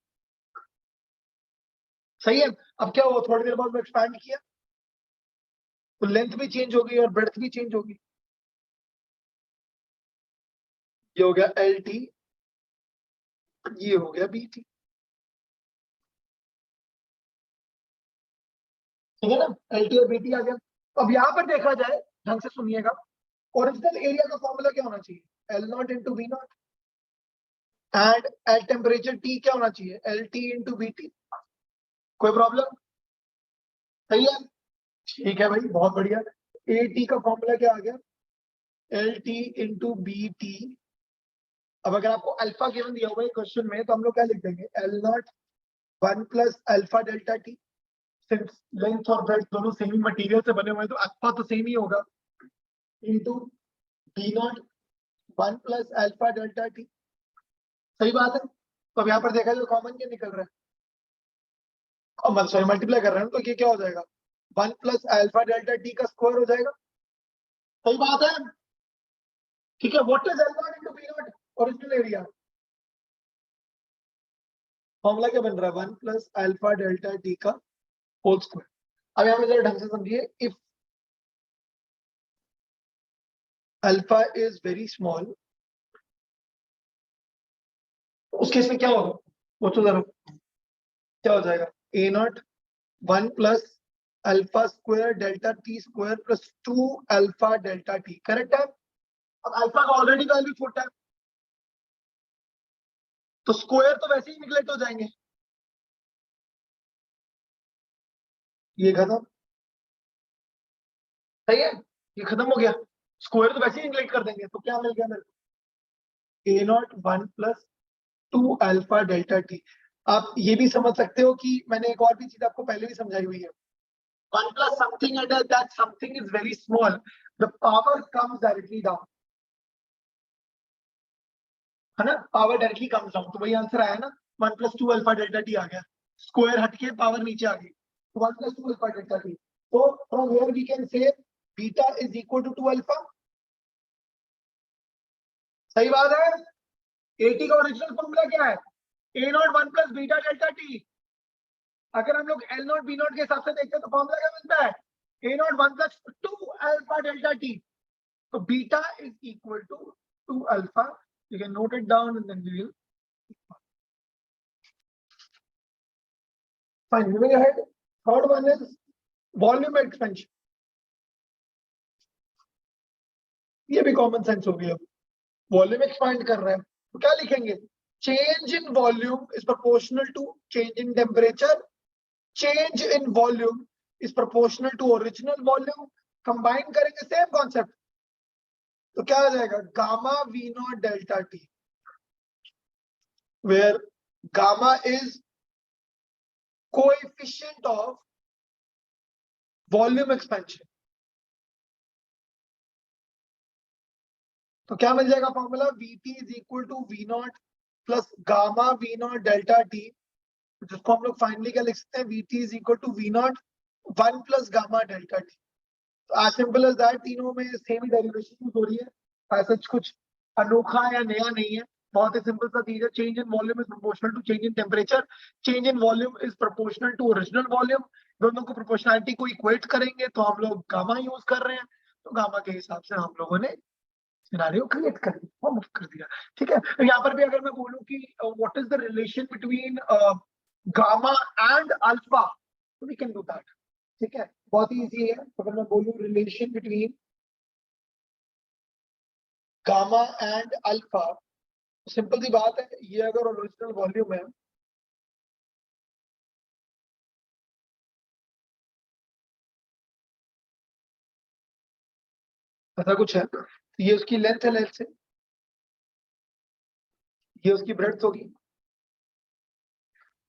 सही है। अब क्या हुआ, थोड़ी देर बाद में एक्सपैंड किया तो लेंथ भी चेंज होगी और ब्रेड्थ भी चेंज होगी। ये हो गया LT, ये हो गया BT, ठीक है ना, LT और BT आ गया। अब यहां पर देखा जाए, ढंग से सुनिएगा, ओरिजिनल एरिया का फॉर्मूला क्या होना चाहिए, L not into B not, and at temperature T क्या होना चाहिए, LT इंटू BT। कोई प्रॉब्लम, सही है, ठीक है भाई, बहुत बढ़िया। AT का फॉर्मूला क्या आ गया, LT इंटू BT। अब अगर आपको अल्फा गिवन दिया हुआ है क्वेश्चन में, तो हम लोग क्या लिख देंगे, L not 1 plus alpha delta T. Since length और ब्रेड्थ दोनों सेम ही मटेरियल से बने हुए हैं तो अल्फा तो सेम ही होगा, into B not 1 plus alpha delta T. सही बात है। तो अब यहाँ पर देखा जाए कॉमन क्या निकल रहा है, सॉरी मल्टीप्लाई कर रहे हैं, तो ये क्या हो जाएगा, 1 प्लस अल्फा डेल्टा टी का स्क्वायर हो जाएगा। सही बात है, ठीक है। What is L not into B not, original area. Formula क्या बन रहा है, 1 प्लस अल्फा डेल्टा टी का होल स्क्वायर। अब यहाँ पे जरा ढंग से समझिए, if alpha is very small, उस केस में क्या होगा, वो तो जरा क्या हो जाएगा, A not 1 plus alpha square delta T square plus 2 alpha delta T, correct है। अब अल्फा का ऑलरेडी वैल्यू छोटा है, तो स्क्वायर तो वैसे ही निगलेक्ट हो जाएंगे, ये खत्म, सही है, ये खत्म हो गया, स्क्वायर तो वैसे ही निगलेक्ट कर देंगे, तो क्या मिल गया मेरे को, A not 1 plus 2 alpha delta T. आप ये भी समझ सकते हो कि मैंने एक और भी चीज आपको पहले भी समझाई हुई है, 1 plus something and that something is very small, the power comes directly down, है ना, पावर डायरेक्टली कम्स डाउन, तो वही आंसर आया ना, 1 प्लस 2 अल्फा डेल्टा टी आ गया, स्क्वायर हटके पावर नीचे आ गई, 1 प्लस 2 अल्फा डेल्टा टी। तो from here we can say beta is equal to 2 alpha. सही बात है। एटी का ओरिजिनल फॉर्मूला क्या है, A not 1 plus beta delta T. अगर हम लोग एल नॉट बी नॉट के हिसाब से देखते हैं तो फॉर्मूला क्या बनता है, A not 1 plus 2 alpha delta T. तो beta is equal to 2 alpha, you can note it down and then we will fine. Moving ahead, third one is volume expansion. ये भी कॉमन सेंस हो गया। Volume expand कर रहा है तो क्या लिखेंगे, change in volume is proportional to change in temperature, change in volume is proportional to original volume. Combine करेंगे सेम कॉन्सेप्ट, तो क्या आ जाएगा, gamma V naught delta T, where gamma is coefficient of volume expansion. तो क्या मिल जाएगा formula, Vt is equal to V naught plus gamma V naught delta T, जिसको हम लोग फाइनली क्या लिख सकते हैं, Vt is equal to V not 1 plus gamma delta T. तो एज सिंपल एज दैट, तीनों में सेम ही डेरिवेशन यूज हो रही है, ऐसा कुछ अनोखा या नया नहीं है, बहुत ही सिंपल सा चीज है। Change in volume is proportional to change in temperature, change in volume is proportional to original volume. दोनों को प्रोपोर्शनलिटी को इक्वेट करेंगे तो हम लोग गामा यूज कर रहे हैं, तो गामा के हिसाब से हम लोगों ने सिनेरियो क्रिएट कर दिया, फॉर्म कर दिया। ठीक है, तो यहाँ पर भी अगर मैं बोलूं कि what is the relation between gamma and alpha, तो वी कैन डू दैट। ठीक है, बहुत ही इजी है। तो अगर मैं बोलूं relation between gamma and alpha, simple सी बात है, ये अगर ओरिजिनल वॉल्यूम है, ऐसा कुछ है, तो ये उसकी लेंथ है, लेंथ से ये उसकी ब्रेड्थ होगी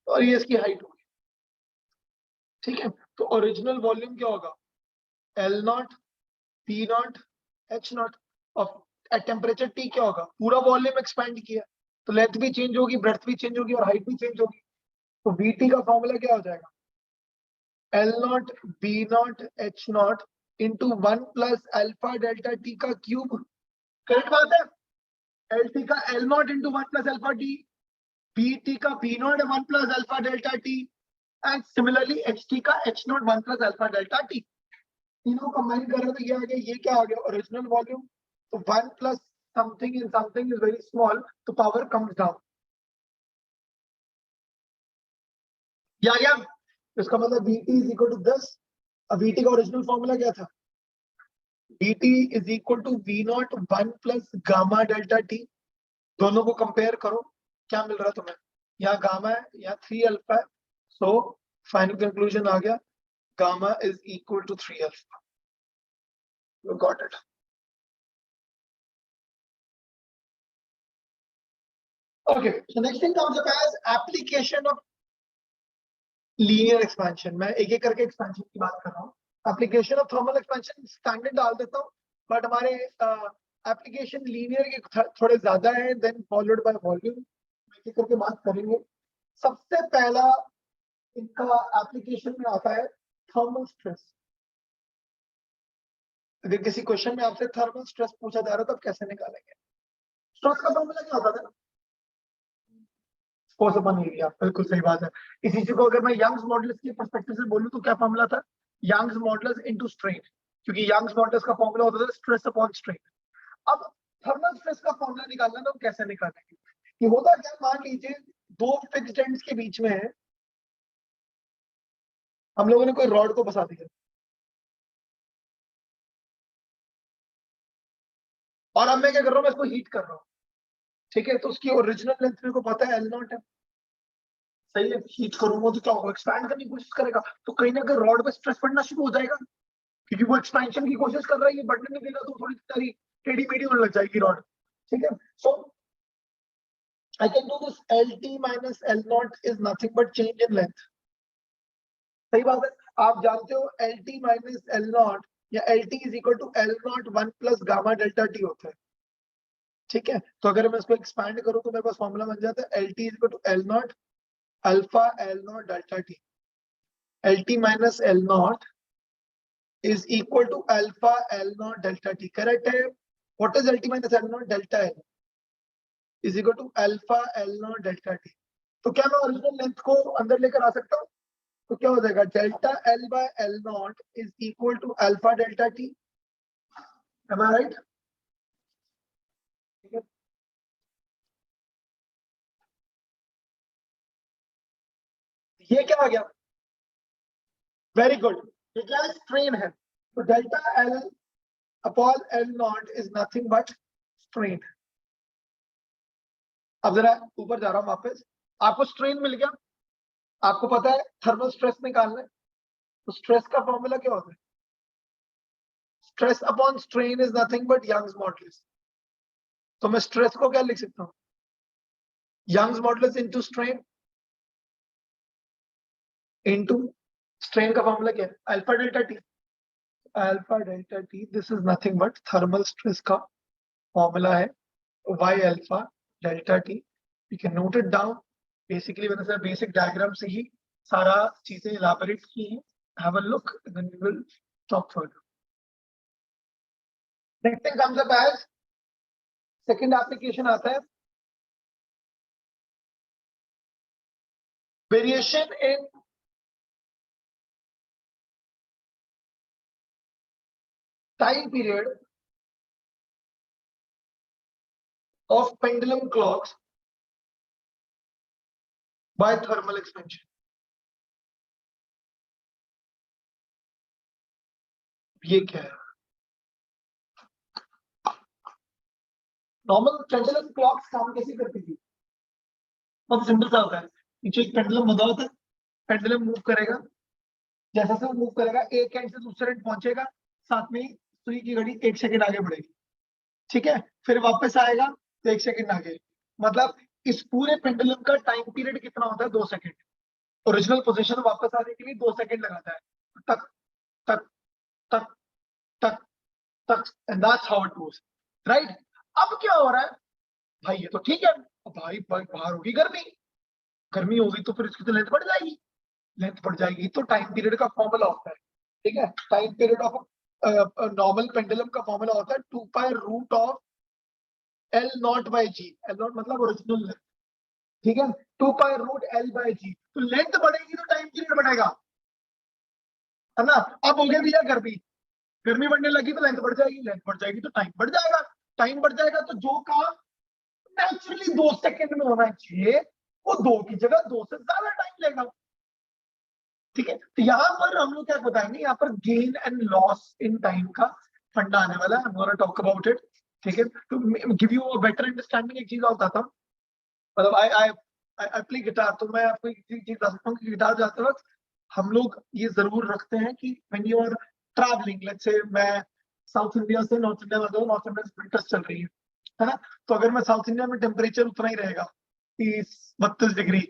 और ये इसकी हाइट होगी। ठीक है, तो ओरिजिनल वॉल्यूम क्या होगा, L not P not H not, और एट टेम्परेचर टी क्या होगा, पूरा वॉल्यूम एक्सपेंड किया तो लेंथ भी चेंज होगी, ब्रेड्थ भी चेंज होगी और हाइट भी चेंज होगी। तो वी टी का फॉर्मूला क्या हो जाएगा, L not B not H not into 1 plus alpha delta T का क्यूब। करेक्ट बात है, एल टी का L not into 1 plus alpha T, B T का B not 1 plus alpha delta T, and similarly H T का H not 1 plus alpha delta T. तीनों combine कर रहे तो ये आ गया, ये क्या आ गया, ओरिजिनल वॉल्यूम। तो 1 plus something in something is very small, तो पावर कम्स डाउन। या इसका मतलब Vt इज इक्वल टू 10। अब Vt का ओरिजिनल फॉर्मूला क्या था, Vt is equal to V not 1 plus gamma delta T. दोनों को कंपेयर करो, क्या मिल रहा है तुम्हें, यहाँ गामा है, यहाँ 3 अल्फा है, सो फाइनल कंक्लूजन आ गया, gamma is equal to 3 alpha. You got it. Okay, so next thing comes up as application of linear expansion. मैं एक एक करके एक्सपेंशन की बात कर रहा हूँ। Application of thermal expansion standard डाल देता हूँ, बट हमारे एप्लीकेशन लीनियर के थोड़े ज्यादा है, देन फॉलोड बाय वॉल्यूम। एक एक करके बात करेंगे। सबसे पहला इनका एप्लीकेशन में आता है थर्मल स्ट्रेस। अगर किसी क्वेश्चन में आपसे थर्मल स्ट्रेस पूछा जा रहा है तो आप कैसे निकालेंगे, स्ट्रेस का फॉर्मूला क्या होता था, फोर्स अपॉन एरिया। बिल्कुल सही बात है। इसी चीज को अगर मैं यंग्स मॉडुलस के पर्सपेक्टिव से बोलूं तो क्या फॉर्मूला था, यंग्स मॉडुलस इनटू स्ट्रेन, क्योंकि यंग्स मॉडुलस का फॉर्मूला होता था स्ट्रेस अपॉन स्ट्रेन। अब थर्मल स्ट्रेस का फॉर्मूला निकालना तो कैसे निकालेंगे, कि होता क्या, मान लीजिए दो फिक्स्ड एंड्स के बीच में है, हम लोगों ने कोई रॉड को फंसा दिया और अब मैं क्या कर रहा हूँ, मैं इसको हीट कर रहा हूँ। ठीक है, तो उसकी ओरिजिनल लेंथ मेरे को पता है L0 है, सही है। हीट करूंगा तो क्या होगा, एक्सपैंड करने की कोशिश करेगा, तो कहीं ना कहीं रॉड पे स्ट्रेस पड़ना शुरू हो जाएगा, क्योंकि वो एक्सपेंशन की कोशिश कर रहा है, ये बढ़ने नहीं देगा, तो थोड़ी सारी टेढ़ी मेढ़ी होने लग जाएगी रॉड। ठीक है, so I can do this, LT minus L0 is nothing but change in length. सही बात है, आप जानते हो LT माइनस L0 या LT is equal to L0 1 plus gamma delta T होता है। ठीक है, तो अगर मैं इसको एक्सपैंड करूं तो मेरे पास फॉर्मूला बन जाता है LT is equal to L0 alpha L0 delta T. LT minus L0 is equal to alpha L0 delta t, correct है। what is LT minus L0, delta L is equal to alpha L0 delta t। तो क्या मैं original length को अंदर लेकर आ सकता हूँ, तो क्या हो जाएगा, delta L by L0 is equal to alpha delta t। am I right? ठीक है, ये क्या आ गया, वेरी गुड। ये क्या है, स्ट्रेन है, तो delta L upon L naught is nothing but strain. अब जरा ऊपर जा रहा हूं वापस, आपको स्ट्रेन मिल गया, आपको पता है थर्मल स्ट्रेस निकालना है, तो स्ट्रेस का फॉर्मूला क्या होता है? Stress upon strain is nothing but Young's modulus. तो मैं स्ट्रेस को क्या लिख सकता हूं? Young's modulus into strain into strain का फॉर्मूला क्या है? Alpha delta T. Alpha delta T this is nothing but thermal stress का फॉर्मूला है y alpha delta T. You can note it down. Basically मैंने सर बेसिक डायग्राम से ही सारा चीजें इलाबोरेट की हैं। Have a look then we will talk further. Next thing comes up as second application आता है variation in time period of pendulum clocks by thermal expansion. ये क्या है? नॉर्मल पेंडुलम क्लॉक्स काम कैसे करती थी? बहुत सिंपल सा होता है, नीचे एक पेंडुलम बंधा होता है, पेंडुलम मूव करेगा, जैसे जैसे मूव करेगा एक एंड से दूसरे एंड पहुंचेगा, साथ में सुई की घड़ी 1 सेकंड आगे बढ़ेगी, ठीक है, फिर वापस आएगा तो 1 सेकंड आगे। मतलब इस पूरे पेंडुलम का टाइम पीरियड कितना होता है? 2 सेकंड। ओरिजिनल पोजीशन वापस आने के लिए 2 सेकंड लगाता है, तक तक तक तक तक, and that's how it goes, right? अब क्या हो रहा है भाई? ये तो ठीक है, भाई बाहर होगी गर्मी, गर्मी होगी तो फिर इसकी तो लेंथ बढ़ जाएगी, लेंथ बढ़ जाएगी तो टाइम पीरियड का फॉर्मूला होता है, ठीक है, time period of normal pendulum का फॉर्मूला होता है 2 pi root of L naught by g. L naught मतलब ओरिजिनल लेंथ, ठीक है, 2 pi root L by g. तो लेंथ बढ़ेगी तो टाइम पीरियड बढ़ेगा, है ना? अब हो गया भैया गर्मी, गर्मी बढ़ने लगी तो लेंथ बढ़ जाएगी, लेंथ बढ़ जाएगी तो टाइम बढ़ जाएगा, टाइम बढ़ जाएगा तो जो काम नेचुरली 2 सेकंड में होना चाहिए वो 2 की जगह 2 से ज्यादा टाइम लेगा, ठीक है। तो यहाँ पर हम लोग क्या बताएंगे, यहाँ पर gain and loss in time का फंडा आने वाला है, I'm gonna talk about it, ठीक है। तो give you a better understanding एक चीज और बताता हूँ, मतलब आई प्ले गिटार, तो मैं आपको एक चीज बता सकता हूँ कि गिटार बजाते वक्त हम लोग ये जरूर रखते हैं कि when you are travelling, let's say मैं साउथ इंडिया से नॉर्थ इंडिया में जाऊँ, नॉर्थ इंडिया में विंटर्स चल रही है ना, तो अगर मैं साउथ इंडिया में टेम्परेचर उतना ही रहेगा 30-32 डिग्री,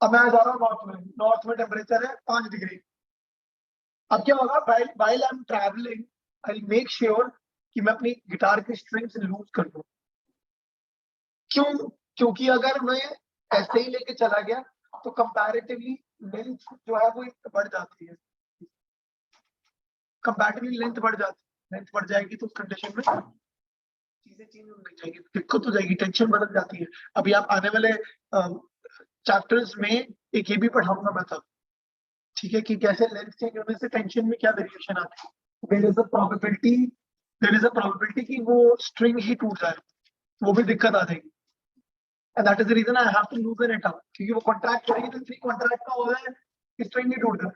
अब मैं जा रहा हूँ नॉर्थ में टेम्परेचर है 5 डिग्री, अब क्या होगा, while I'm traveling I'll make sure कि मैं अपनी गिटार के स्ट्रिंग्स लूज कर दूं। क्यों? क्योंकि अगर मैं ऐसे ही लेके चला गया तो कंपैरेटिवली लेंथ जो है वो बढ़ जाती है, कंपैरेटिवली लेंथ बढ़ जाती है, लेंथ बढ़ जाएगी तो उस कंडीशन में चीजें चेंज होने जाएगी, दिक्कत हो जाएगी, टेंशन बदल जाती है। अभी आप आने वाले चैप्टर्स में एक ये भी पढ़ाऊंगा मैं तब, ठीक है, कि कैसे लेंथ चेंज होने से टेंशन में क्या वेरिएशन आती है। देयर इज अ प्रोबेबिलिटी कि वो स्ट्रिंग ही टूट जाए, वो भी दिक्कत आ जाएगी, and that is the reason I have to loosen it out, क्योंकि वो कॉन्ट्रैक्ट करेगी तो फ्री कॉन्ट्रैक्ट का हो रहा है, स्ट्रिंग ही टूट जाए,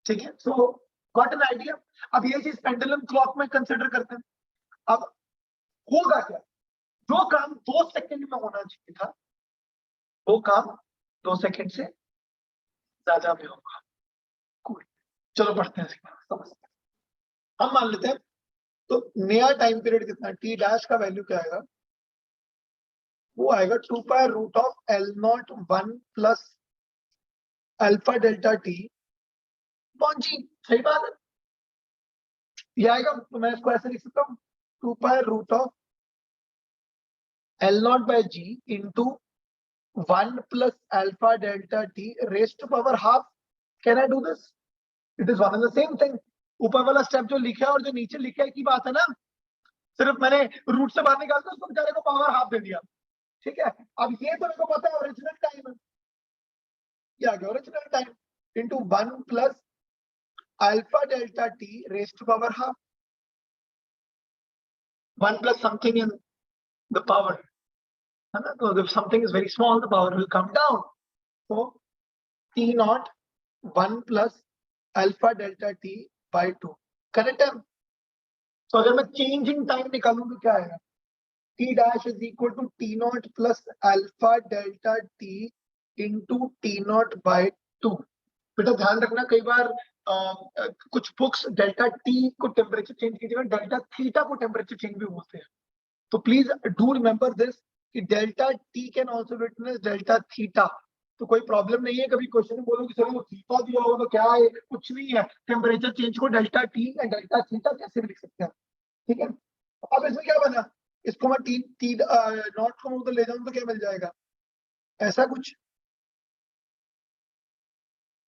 ठीक है। सो गॉट एन आइडिया। अब ये चीज पेंडुलम क्लॉक में कंसिडर करते हैं। अब होगा क्या, जो काम 2 सेकंड में होना चाहिए था वो काम 2 सेकंड से ज्यादा में होगा। Cool. चलो पढ़ते हैं इसके बाद, समझते हैं। हम मान लेते हैं तो नया टाइम पीरियड कितना है, टी डैश का वैल्यू क्या आएगा, वो आएगा 2 pi root of L naught 1 plus alpha delta T पहुंची, सही बात है, ये आएगा। तो मैं इसको ऐसे लिख सकता हूँ 2 pi root of L naught by g into 1 plus alpha delta T raised to power half. Can I do this? It is one and the same thing. ऊपर वाला स्टेप जो लिखा है और जो नीचे लिखा है की बात है ना, सिर्फ मैंने रूट से बाहर निकाल के उसको बेचारे को पावर हाफ दे दिया, ठीक है। अब ये तो मेरे को पता है ओरिजिनल टाइम है, ये आ गया original time into 1 plus alpha delta T raised to power half, 1 plus something in the power, है ना, तो if something is very small the power will come down, so t naught 1 plus alpha delta t by 2, correct है? तो अगर मैं change in time निकालूं तो क्या आएगा, T dash is equal to T naught plus alpha delta T into T naught by 2। बेटा ध्यान रखना, कई बार कुछ बुक्स डेल्टा टी को टेम्परेचर चेंज की जगह डेल्टा थीटा को टेम्परेचर चेंज भी बोलते हैं। तो प्लीज डू रिमेंबर दिस कि delta T can also written as delta theta. तो कोई प्रॉब्लम नहीं है, कभी क्वेश्चन में बोलो कि सर वो थीटा दिया होगा तो क्या है, कुछ नहीं है, टेम्परेचर चेंज को डेल्टा टी या डेल्टा थीटा कैसे भी लिख सकते हैं। ठीक है, अब इसमें क्या बना, इसको मैं टी टी नॉट को उधर ले जाऊं तो क्या मिल जाएगा, ऐसा कुछ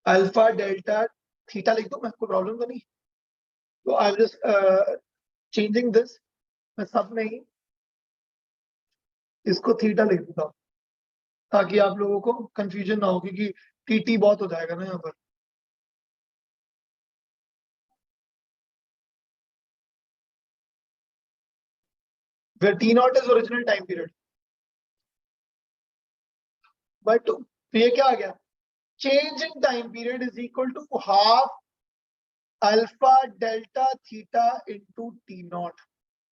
अल्फा डेल्टा थीटा लिख दो मैं, कोई प्रॉब्लम तो नहीं। तो I am just changing this, मैं सब में ही इसको थीटा लिख देता हूं ताकि आप लोगों को कंफ्यूजन ना हो, क्योंकि टी बहुत हो जाएगा ना यहाँ पर। where T naught is original time period by 2। तो ये क्या आ गया, change in time period is equal to half alpha delta theta into T naught,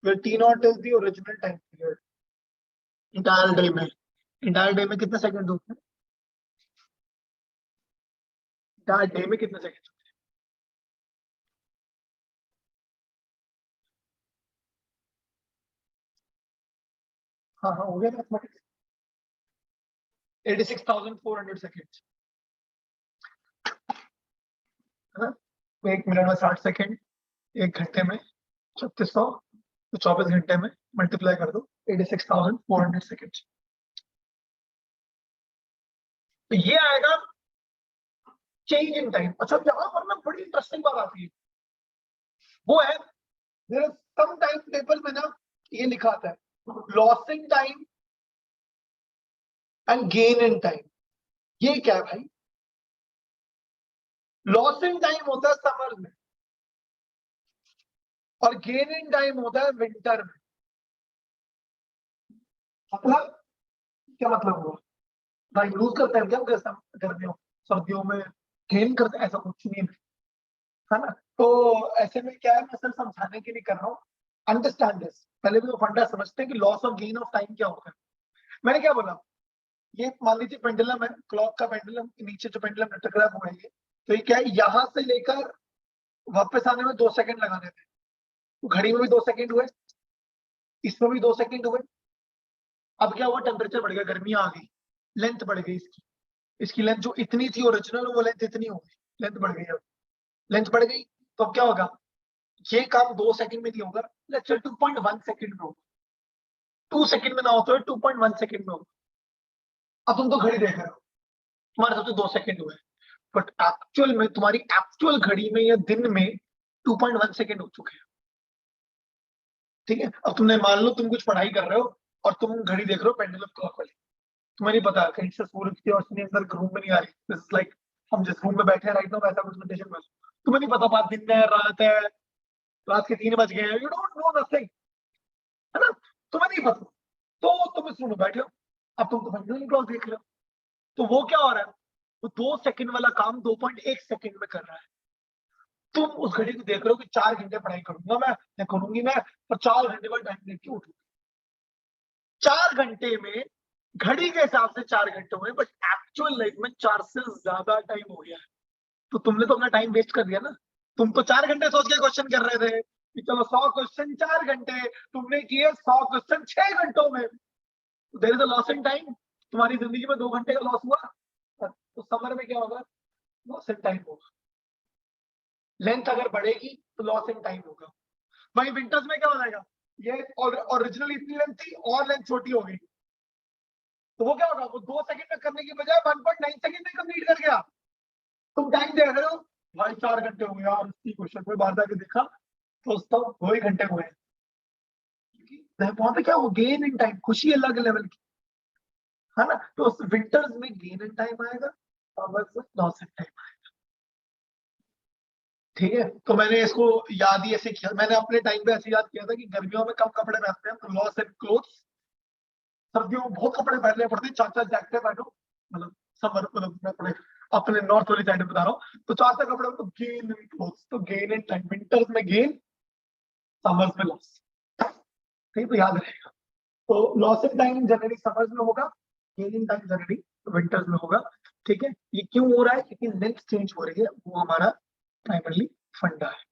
where T naught is the original time period entire day में। entire day में कितने second होते हैं, entire day में कितने सेकंड। हाँ हाँ हो गया मैथमेटिक्स, 86,400 सेकंड है ना। तो एक मिनट में 60 सेकंड, एक घंटे में 3600, तो 24 घंटे में मल्टीप्लाई कर दो 86,400 सेकंड। तो ये आएगा चेंज इन टाइम। अच्छा यहाँ पर ना बड़ी इंटरेस्टिंग बात आती है, वो है सम टाइम टेबल में ना ये लिखा आता है loss in time and gain in time. ये क्या है भाई, लॉस इन टाइम होता है समर में और गेन इन टाइम होता है विंटर में। मतलब क्या मतलब हुआ, ना यूज करते हैं क्या गर्मियों सर्दियों में, गेन करते हैं, ऐसा कुछ नहीं है ना। तो ऐसे में क्या है, मैं सिर्फ समझाने के लिए कर रहा हूँ, अंडरस्टैंड दिस। पहले भी वो फंडा समझते हैं कि लॉस और गेन ऑफ टाइम क्या होता है। मैंने क्या बोला, ये मान लीजिए पेंडुलम है, क्लॉक का पेंडुलम, नीचे जो पेंडुलम लटक रहा है वो है ये। तो ये क्या है, यहां से लेकर वापस आने में 2 सेकंड लगा देते हैं। तो घड़ी में भी 2 सेकंड हुए, इसमें भी 2 सेकंड हुए। अब क्या हुआ, टेम्परेचर बढ़ गया, गर्मी आ गई, लेंथ बढ़ गई इसकी। इसकी लेंथ जो इतनी थी ओरिजिनल, वो लेंथ इतनी हो गई, लेंथ बढ़ गई। अब लेंथ बढ़ गई तो अब क्या होगा, ये काम 2 सेकंड में नहीं होगा, लेट्स से 2.1 सेकंड में होगा। 2 सेकंड में ना हो तो 2.1 सेकंड में होगा। अब तुम तो घड़ी देख रहे हो, तुम्हारे साथ तो 2 सेकंड हुए, बट एक्चुअल में तुम्हारी एक्चुअल घड़ी में या दिन में 2.1 सेकंड हो चुके हैं। ठीक है, अब तुमने मान लो तुम कुछ पढ़ाई कर रहे हो और तुम घड़ी देख रहे हो पेंडुलम क्लॉक वाली, तुम्हें नहीं पता कहीं से सूरज की रोशनी अंदर रूम में नहीं आ रही। दिस इज लाइक हम जिस रूम में बैठे हैं राइट नाउ, वैसा कुछ कंडीशन में तुम्हें नहीं पता बात दिन है रात है, रात के 3 बज गए हैं, यू डोंट नो नथिंग, है ना, तुम्हें नहीं पता। तो तुम इस रूम में बैठे हो, अब तुम तो पेंडुलम क्लॉक देख रहे हो, तो वो क्या हो रहा है, वो 2 सेकंड वाला काम 2.1 सेकंड में कर रहा है। तुम उस घड़ी को देख रहे हो कि 4 घंटे पढ़ाई करूंगा मैं करूंगी मैं, और 4 घंटे बाद टाइम देख के उठूंगी। 4 घंटे में घड़ी के हिसाब से 4 घंटे हुए, बट एक्चुअल लाइफ में 4 से ज्यादा टाइम हो गया है। तो तुमने तो अपना टाइम वेस्ट कर दिया ना। तुम तो 4 घंटे सोच के क्वेश्चन कर रहे थे कि चलो 100 क्वेश्चन 4 घंटे, तुमने किए 100 क्वेश्चन 6 घंटों में। There is a loss in time, तुम्हारी जिंदगी में 2 घंटे का लॉस हुआ। तो समर में क्या होगा, लॉस इन टाइम होगा। लेंथ अगर बढ़ेगी तो लॉस इन टाइम होगा। भाई विंटर्स में क्या हो जाएगा, ये ओरिजिनल इतनी लेंथ थी और लेंथ छोटी हो गई, तो वो क्या होगा, वो 2 सेकंड में करने की बजाय 1.9 सेकंड में कंप्लीट कर गया। तुम टाइम दे रहे हो भाई 4 घंटे हो गए यार, इसी क्वेश्चन में बाहर जाके देखा तो उसका 2 ही घंटे हुए। वहां पे क्या हो, गेन इन टाइम, खुशी अलग लेवल की, है ना। तो उस विंटर्स में गेन इन टाइम आएगा, समर्स में लॉस इन टाइम। ठीक है, तो मैंने इसको याद ही ऐसे किया, मैंने अपने टाइम पे ऐसे याद किया था कि गर्मियों में कम कपड़े पहनते हैं तो लॉस इन क्लोथ्स, सर्दियों में बहुत कपड़े पहनने पड़ते हैं, 4-4 जैकेटें पहनो, मतलब समर, मतलब मैं अपने नॉर्थ वाली साइड में बता रहा हूँ, तो 4-4 कपड़े तो गेन इन क्लोथ्स, तो गेन इन टाइम, विंटर्स में गेन, समर्स में लॉस, ठीक, तो याद रहेगा। तो loss in time generally summers में होगा, gain in time generally winters में होगा, ठीक है। ये क्यों हो रहा है? क्योंकि लेंथ चेंज हो रही है, वो हमारा प्राइमरली फंडा है।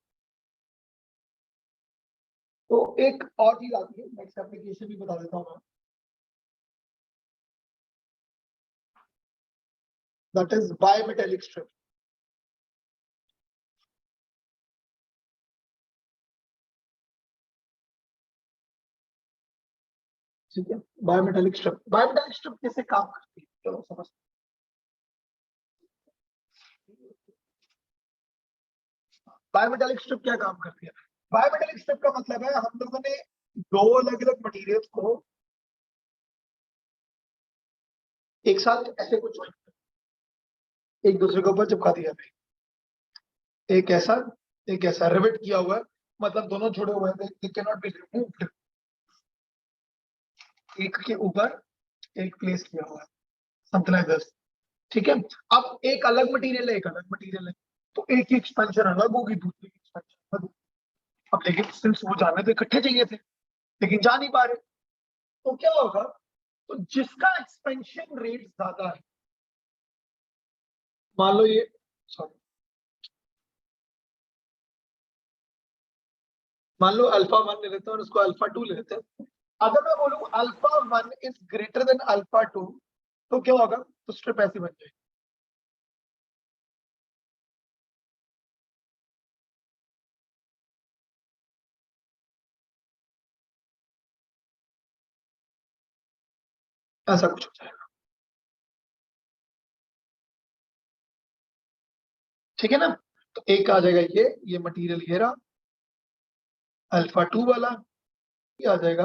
तो एक और चीज आती है, नेक्स्ट एप्लीकेशन भी बता देता हूँ मैं, दैट इज बायमेटेलिक स्ट्रिप। ठीक है, बायोमेटालिक स्ट्रिप। बायोमेटालिक स्ट्रिप कैसे काम करती है, चलो समझ। बायोमेटालिक स्ट्रिप क्या काम करती है? बायोमेटालिक स्ट्रिप का मतलब है हम लोगों ने दो अलग अलग मटेरियल्स को एक साथ ऐसे कुछ एक दूसरे के ऊपर चिपका दिया है, एक ऐसा रिवेट किया हुआ है, मतलब दोनों जुड़े हुए हैं, they can not be removed, एक के ऊपर एक प्लेस किया हुआ है, समथिंग लाइक दिस, ठीक है। अब एक अलग मटेरियल है, एक अलग मटेरियल है, तो एक की एक्सपेंशन अलग होगी, दूसरी की एक्सपेंशन अलग होगी। अब लेकिन सिंस वो जाने तो इकट्ठे चाहिए थे, लेकिन जा नहीं पा रहे, तो क्या होगा? तो जिसका एक्सपेंशन रेट ज्यादा है, मान लो ये, सॉरी, मान लो अल्फा 1 ले लेते हैं और उसको अल्फा 2 ले लेते हैं। अगर मैं बोलूं alpha 1 is greater than alpha 2, तो क्या होगा? तो स्ट्रिप ऐसी बन जाएगी। ऐसा कुछ हो जाएगा, ठीक है ना। तो एक आ जाएगा ये मटेरियल ये रहा अल्फा 2 वाला, ये आ जाएगा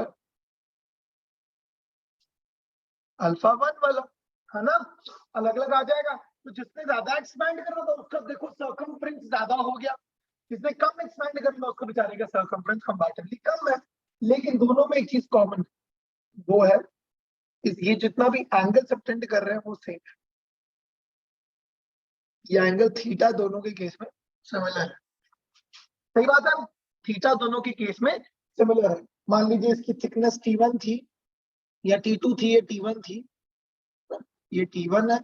अल्फा 1 वाला, है ना। अलग अलग आ जाएगा। तो जिसने ज्यादा एक्सपैंड कर रहा था उसका देखो सर्कमफ्रेंस ज्यादा हो गया, जिसने कम एक्सपैंड कर रहा उसका बेचारे का सर्कमफ्रेंस कंपैरेटिवली कम है। लेकिन दोनों में एक चीज कॉमन, वो है ये जितना भी एंगल सबटेंड कर रहे हैं वो सेम है। ये एंगल थीटा दोनों के केस में सिमिलर है, सही बात है। थीटा दोनों के केस में सिमिलर है। मान लीजिए इसकी थिकनेस T1 थी या T2 थी या T1 थी, ये T1 है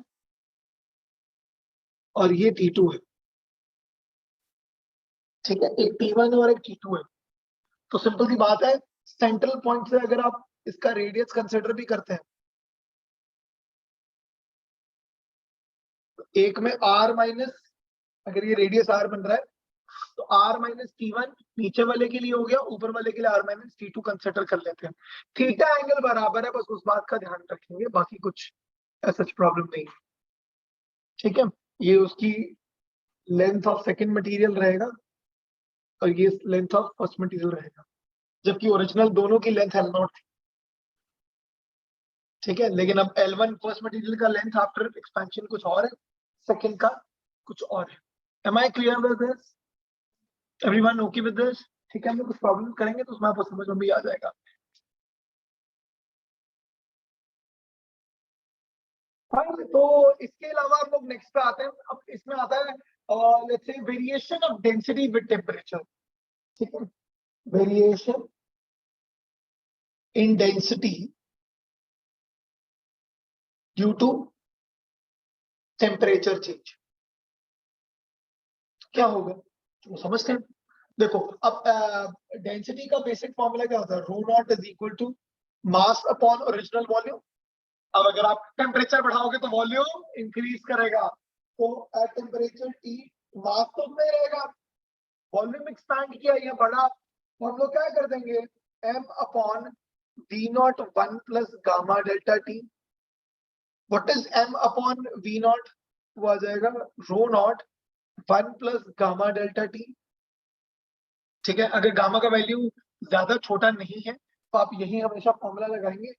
और ये T2 है, ठीक है। एक T1 है और एक T2 है। तो सिंपल सी बात है, सेंट्रल पॉइंट से अगर आप इसका रेडियस कंसिडर भी करते हैं, तो एक में r माइनस, अगर ये रेडियस r बन रहा है, तो r माइनस T1 नीचे वाले के लिए हो गया, ऊपर वाले के लिए r माइनस T2 कंसिडर कर लेते हैं। थीटा एंगल बराबर है, बस उस बात का ध्यान रखेंगे, बाकी कुछ ऐसा प्रॉब्लम नहीं है, ठीक है। ये उसकी लेंथ ऑफ सेकंड मटेरियल रहेगा और ये लेंथ ऑफ फर्स्ट मटेरियल रहेगा, जबकि ओरिजिनल दोनों की लेंथ L0 थी, ठीक है। लेकिन अब L1 फर्स्ट मटेरियल का लेंथ आफ्टर एक्सपेंशन कुछ और है, सेकंड का कुछ और है। Am I clear with this? Everyone okay with this? ठीक है, हम लोग कुछ प्रॉब्लम करेंगे तो उसमें आपको समझ में भी आ जाएगा। हाँ, तो इसके अलावा हम लोग नेक्स्ट पे आते हैं। अब इसमें आता है let's say variation of density with temperature, ठीक है। Variation in density due to temperature change, क्या होगा तो समझते हैं। देखो, अब डेंसिटी का बेसिक फॉर्मूला क्या होता है? Rho not is equal to mass upon original volume. अब अगर आप टेम्परेचर बढ़ाओगे तो वॉल्यूम इंक्रीज करेगा, तो एट टेम्परेचर टी मास तो में रहेगा, वॉल्यूम एक्सपैंड किया या बढ़ा, तो हम लोग क्या कर देंगे? M upon V not 1 plus gamma delta T. What is M upon V not? वो आ जाएगा rho not 1 plus gamma delta T, ठीक है। अगर गामा का वैल्यू ज्यादा छोटा नहीं है तो आप यही हमेशा फॉर्मूला लगाएंगे,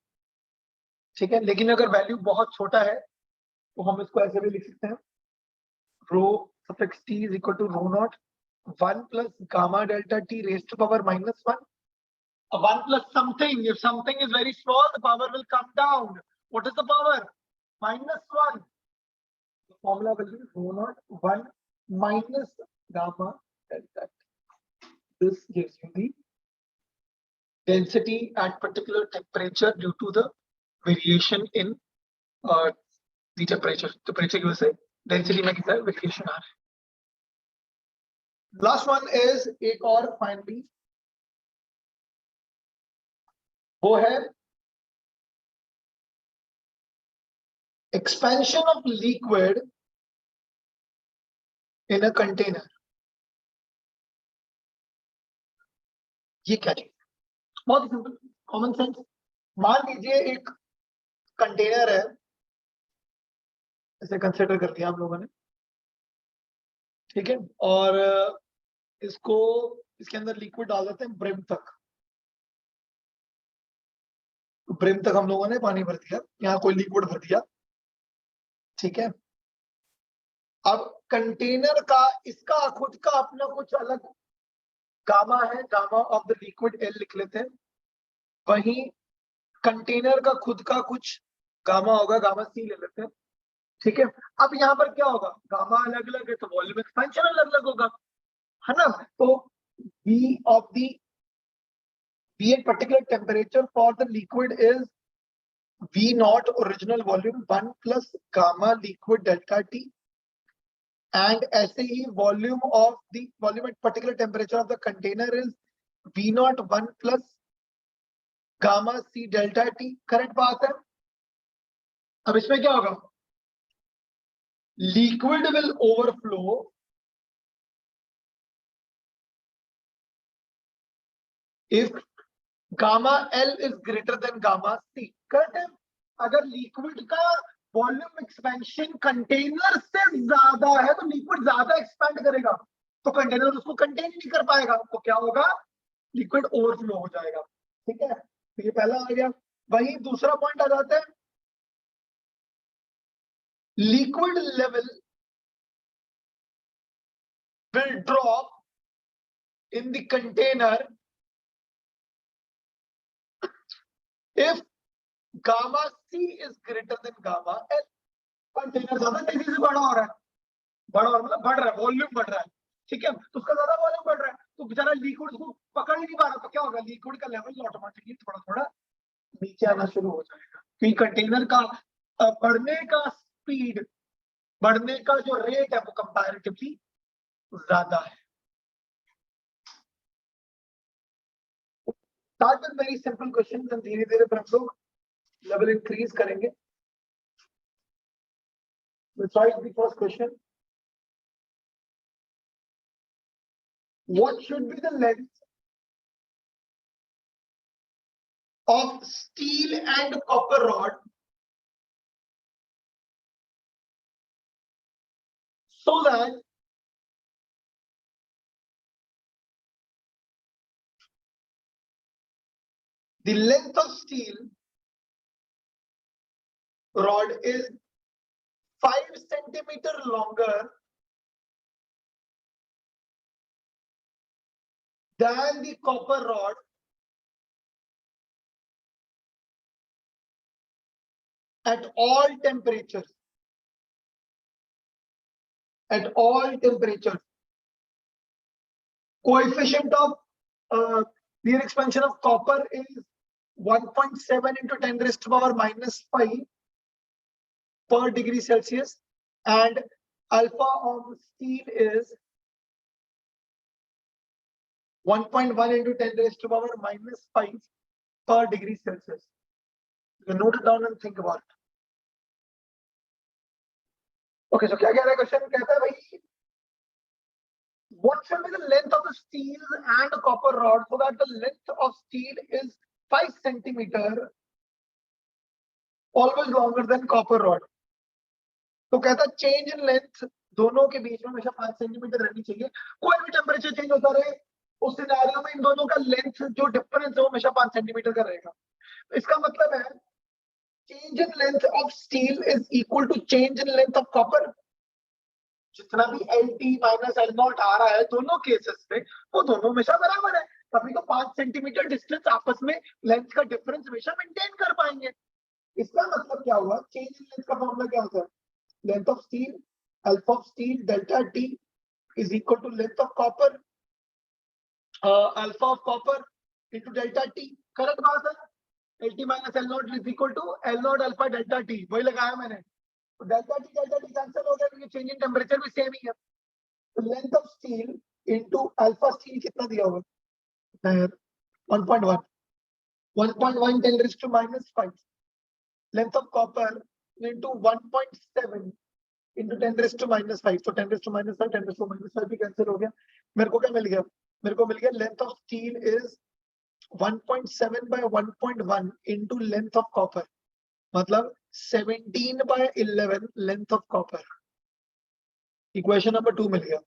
ठीक है। लेकिन अगर वैल्यू बहुत छोटा है तो हम इसको ऐसे भी लिख सकते हैं, rho suffix T is equal to rho not 1 plus gamma delta T raised to power -1. 1 plus something, if something is very small the power will come down. What is the power? -1. The formula will be rho naught 1 minus gamma delta. This gives you the density at particular temperature due to the variation in the temperature की वजह से density में कितना variation आ रहा है. Last one is एक और finally वो है expansion of liquid in a container. ये क्या चीज? बहुत ही सिंपल, कॉमन सेंस. मान लीजिए एक कंटेनर है, इसे कंसिडर कर लिया हम लोगों ने, ठीक है, और इसके अंदर लिक्विड डाल देते हैं ब्रिम तक. ब्रिम तक हम लोगों ने पानी भर दिया, यहाँ कोई लिक्विड भर दिया, ठीक है. अब कंटेनर का इसका खुद का अपना कुछ अलग गामा है, gamma of the liquid L लिख लेते हैं. वहीं कंटेनर का खुद का कुछ गामा होगा, गामा सी ले लेते हैं, ठीक है. अब यहाँ पर क्या होगा, गामा अलग अलग है तो वॉल्यूम एक्सपेंशन अलग अलग होगा, है ना. तो V of the V at particular temperature for the liquid is V naught original volume 1 plus gamma liquid delta T, and ऐसे ही volume at particular temperature of the container is V naught 1 plus gamma C delta T. Correct बात है. अब इसमें क्या होगा, liquid will overflow if gamma L is greater than gamma C. Correct है. अगर liquid का वॉल्यूम एक्सपेंशन कंटेनर से ज्यादा है तो लिक्विड ज्यादा एक्सपेंड करेगा, तो कंटेनर उसको कंटेन नहीं कर पाएगा, तो क्या होगा, लिक्विड ओवरफ्लो हो जाएगा. ठीक है, तो ये पहला आ गया. वही दूसरा पॉइंट आ जाता है, liquid level will drop in the container if gamma C is greater than gamma L. Container ज्यादा तेजी से बड़ा हो रहा है, बड़ा और मतलब बढ़ रहा है, वॉल्यूम बढ़ रहा है, ठीक है, तो उसका ज्यादा वॉल्यूम बढ़ रहा है, तो बेचारा लिक्विड उसको पकड़ ही नहीं पा रहा, तो क्या होगा, लिक्विड का लेवल ऑटोमेटिकली थोड़ा थोड़ा नीचे आना शुरू हो जाएगा, क्योंकि कंटेनर का बढ़ने का स्पीड, बढ़ने का जो रेट है वो कंपैरेटिवली ज्यादा है. Start with very simple question, धीरे धीरे फिर हम लोग लेवल इंक्रीज करेंगे. Let's try the first question. What should be the length of steel and copper rod so that the length of steel rod is 5 centimeter longer than the copper rod at all temperatures. At all temperatures. Coefficient of near expansion of copper is 1.7 into 10 raised to power minus 5 per degree Celsius, and alpha of steel is 1.1 into 10 raised to power minus 5 per degree Celsius. You note it down and think about it. Okay, so क्या कह रहा है question, कहता है भाई, what should be the length of the steel and copper rod so that the length of steel is 5 centimeter, always longer than copper rod. तो कहता है चेंज इन लेंथ दोनों के बीच में हमेशा 5 सेंटीमीटर रहनी चाहिए. कोई भी टेम्परेचर चेंज होता रहे उस सिनेरियो में इन दोनों का लेंथ जो डिफरेंस है वो हमेशा 5 सेंटीमीटर का रहेगा. इसका मतलब है change in length of steel is equal to change in length of copper. जितना भी LT माइनस L0 आ रहा है दोनों केसेस में वो दोनों हमेशा बराबर है, तभी तो 5 सेंटीमीटर डिस्टेंस आपस में लेंथ का डिफरेंस हमेशा मेंटेन कर पाएंगे. इसका मतलब क्या हुआ, चेंज इन लेंथ का फॉर्मूला क्या होता है, length of steel, alpha of steel delta T is equal to length of copper, alpha of copper into delta T, correct बात है। L T minus L naught is equal to L naught alpha delta T, वही लगाया मैंने। तो delta T cancel हो गया क्योंकि change in temperature भी सेम ही है। तो length of steel into alpha steel कितना दिया होगा? 1.1, 1.1 10 raised to minus 5. Length of copper into 1.7 into 10 raised to minus 5. So 10 raised to minus 5, 10 raised to minus 5 भी कैंसिल हो गया। मेरे को क्या मिल गया? मेरे को मिल गया length of steel is 1.7 by 1.1 into length of copper, मतलब 17 by 11 length of copper। Equation number 2 मिल गया।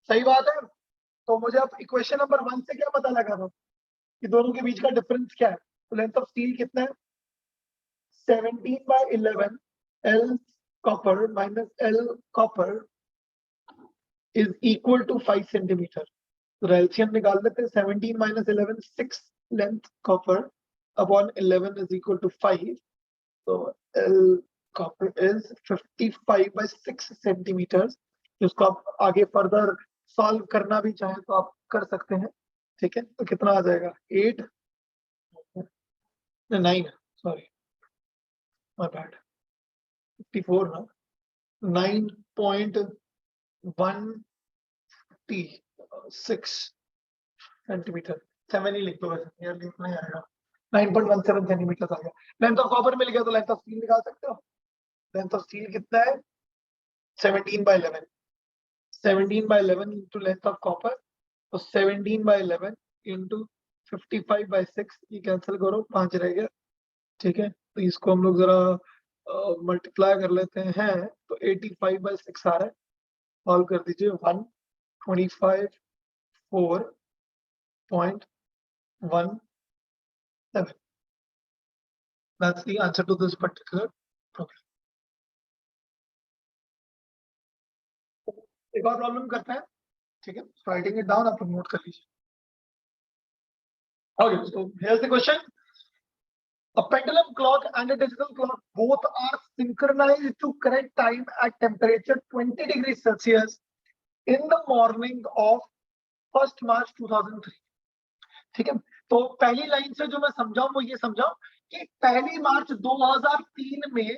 सही बात है। तो मुझे अब इक्वेशन नंबर 1 से क्या पता लगा था कि दोनों के बीच का डिफरेंस क्या है? तो लेंथ ऑफ स्टील कितना है? 17 by 11 L copper minus L copper is equal to 5 centimeter. तो एलसीएम निकाल लेते हैं। 17 minus 11 6 length copper upon 11 is equal to 5. So L copper is 55 by 6 centimeters. इसको आप आगे फर्दर सॉल्व करना भी चाहें तो आप कर सकते हैं। ठीक है, तो कितना आ जाएगा? 8 9 सॉरी my bad 54 ना 9.16 सेंटीमीटर। 7 ही लिख दो वैसे, यार लिखना ही आएगा। 9.17 सेंटीमीटर आ गया। लेंथ ऑफ कॉपर मिल गया तो लेंथ ऑफ स्टील निकाल सकते हो। लेंथ ऑफ स्टील कितना है? 17 by 11, 17 by 11 into length of copper, तो 17 by 11 इंटू 55 by 6, ये कैंसिल करो, 5 रह गया। ठीक है, तो इसको हम लोग जरा मल्टीप्लाई कर लेते हैं। तो 85 by 6 आ रहा है। सॉल्व कर दीजिए। 125.417। That's the answer to this particular problem. एक और प्रॉब्लम करते हैं। ठीक है, राइटिंग इट डाउन, आप नोट कर लीजिए। Okay, so here's the question. A pendulum clock and a digital clock both are synchronized to correct time at temperature 20 degrees Celsius in the morning of 1st March 2003. ठीक है, तो पहली line से जो मैं समझाऊं वो ये समझाऊं कि 1 मार्च 2003 में,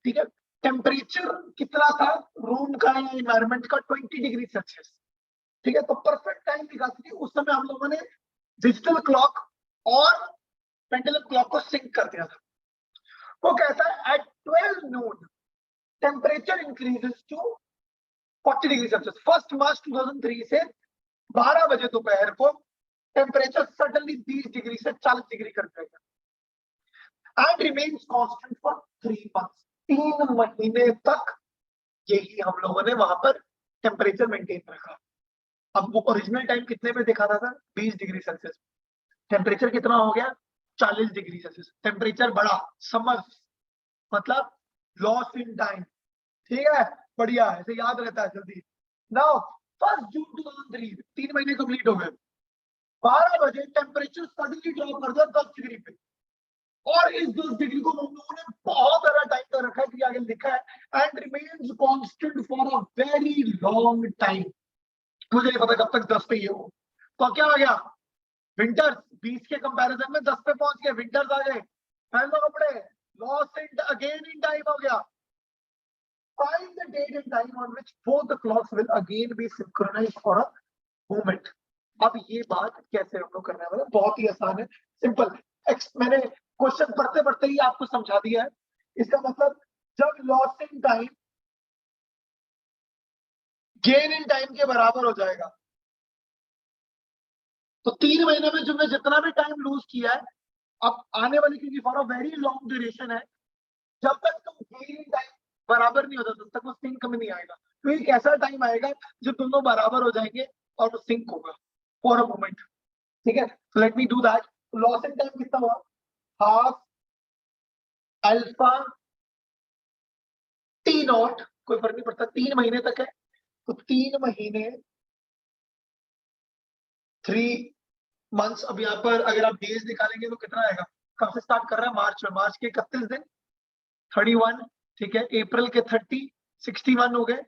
ठीक है, टेम्परेचर कितना था रूम का या एनवायरमेंट का? 20 डिग्री सेल्सियस। ठीक है, तो परफेक्ट टाइम निकालती थी। उस समय हम लोगों ने डिजिटल क्लॉक और पेंडुलम क्लॉक को सिंक कर दिया था। वो कहता है at 12 noon temperature increases to 40 degree Celsius. 1 March 2003 से 12 बजे दोपहर को टेम्परेचर सडनली 20 डिग्री से 40 डिग्री कर देगा and remains constant for 3 months। 3 महीने तक यही हम लोगों ने वहां पर टेम्परेचर मेंटेन रखा। अब वो ओरिजिनल टाइम कितने पे दिखाता था? 20 डिग्री सेल्सियस। टेम्परेचर कितना हो गया? 40 डिग्री सेल्सियस। टेम्परेचर बढ़ा, समझ मतलब लॉस इन टाइम। ठीक है, बढ़िया, ऐसे याद रहता है जल्दी। नाउ 1 जून 2003, 3 महीने कंप्लीट हो गए। 12 बजे टेम्परेचर सडनली ड्रॉप कर दिया 10 डिग्री पे, और इस 10 डिग्री को हम लोगों ने बहुत सारा टाइम तक रखा है कि आगे लिखा है and remains constant for a very long time. मुझे नहीं पता कब तक 10 पे ये हो। तो क्या आ गया? विंटर्स 20 के कंपैरिजन में 10 पे पहुंच गए, विंटर्स आ गए। पहले कपड़े lost in again in time हो गया। Find the date and time on which both the clocks will again be synchronized for a moment. अब ये बात कैसे हम लोग करने वाले? बहुत ही आसान है, सिंपल। मैंने क्वेश्चन पढ़ते पढ़ते ही आपको समझा दिया है। इसका मतलब जब loss in time gain in time के बराबर हो जाएगा, तो 3 महीने में जो मैं जितना भी टाइम लूज किया है, अब आने वाली, क्योंकि for a very long duration है, जब तक तुम गेन इन टाइम बराबर नहीं होता तब तक वो सिंक में नहीं आएगा। तो एक ऐसा टाइम आएगा जब दोनों बराबर हो जाएंगे और वो सिंक होगा फॉर अ मोमेंट। ठीक है, so let me do that. Loss in time कितना हुआ? हाफ अल्फा टी नॉट, कोई फर्क नहीं पड़ता, 3 महीने तक है। तो 3 महीने 3 months। अब यहाँ पर अगर आप डेज निकालेंगे तो कितना आएगा? कब से स्टार्ट कर रहा है? मार्च में। मार्च के 31 दिन 31। ठीक है, अप्रैल के 30 61 हो गए।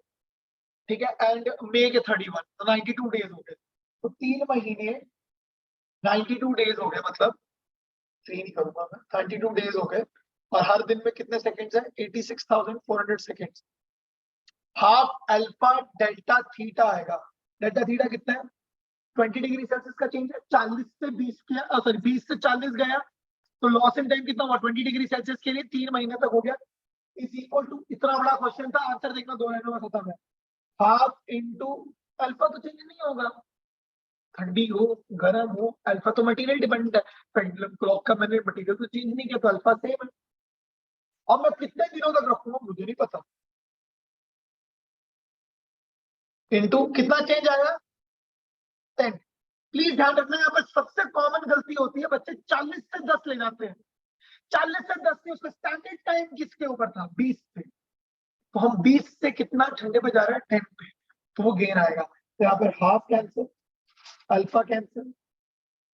ठीक है, एंड मई के 31 तो 92 डेज हो गए। तो 3 महीने 92 डेज हो गए, मतलब 3 नहीं करूंगा मैं, 32 डेज हो गए, और हर दिन में कितने सेकंड्स है? 86,400 seconds. Half alpha delta theta आएगा। डेल्टा थीटा कितना है? 20 डिग्री सेल्सियस का चेंज है, 40 से 20 किया, सॉरी 20 से 40 गया, तो लॉस इन टाइम कितना हुआ? 20 डिग्री सेल्सियस के लिए 3 महीने तक हो गया। इज इक्वल टू, इतना बड़ा क्वेश्चन था, आंसर देखना 2 लाइनों में खत्म है। हाफ इंटू अल्फा तो चेंज नहीं होगा, ठंडी हो गर्म हो, अल्फा तो मटेरियल डिपेंडेंट है, पेंडुलम क्लॉक का मैंने मटेरियल तो चेंज नहीं किया, तो अल्फा सेम है। अब मैं कितने दिनों तक रखूंगा मुझे नहीं पता, इंटू कितना चेंज आएगा? 10। प्लीज ध्यान रखना, यहाँ पर सबसे कॉमन गलती होती है, बच्चे 40 से 10 ले जाते हैं। 40 से 10 से उसका स्टैंडर्ड टाइम किसके ऊपर था? 20 पे। तो हम 20 से कितना ठंडे पे जा रहे हैं? 10 पे, तो वो गेन आएगा। तो यहाँ पर half cancel, alpha cancel,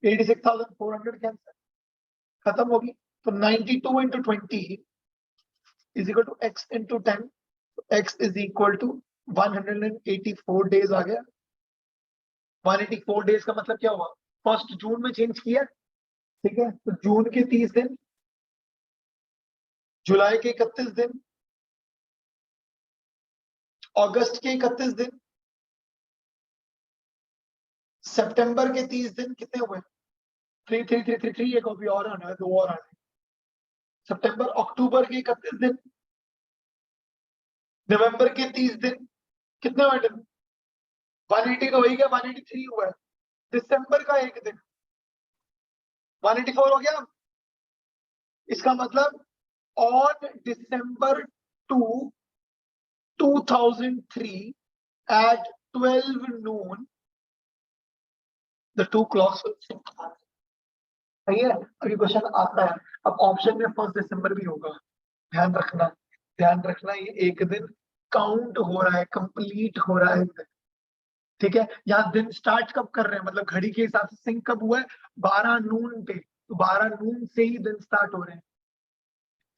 86,400 cancel, खत्म होगी। तो 92 into 20 is equal to X into 10, X is equal to 184 days आ गया। 184 डेज का मतलब क्या हुआ? 1 जून में चेंज किया, ठीक है, तो जून के 30 दिन, जुलाई के 31 दिन, अगस्त के 31 दिन, सितंबर के 30 दिन, कितने हुए? 3 एक कॉपी और आना है, 2 और आने। सितंबर अक्टूबर के 31 दिन, नवंबर के 30 दिन, कितने हुए दिन? 180 तो हो ही गया, 183 हुआ है। दिसंबर का एक दिन, 184 हो गया। इसका मतलब on December 2, 2003 at 12 noon the two clocks will sync। सही है। अभी क्वेश्चन आता है, अब ऑप्शन में 1 दिसंबर भी होगा, ध्यान रखना, ध्यान रखना, ये एक दिन काउंट हो रहा है, कंप्लीट हो रहा है, ठीक है। यहाँ दिन स्टार्ट कब कर रहे हैं, मतलब घड़ी के हिसाब से सिंक कब हुआ है? 12 नून पे, तो 12 नून से ही दिन स्टार्ट हो रहे हैं,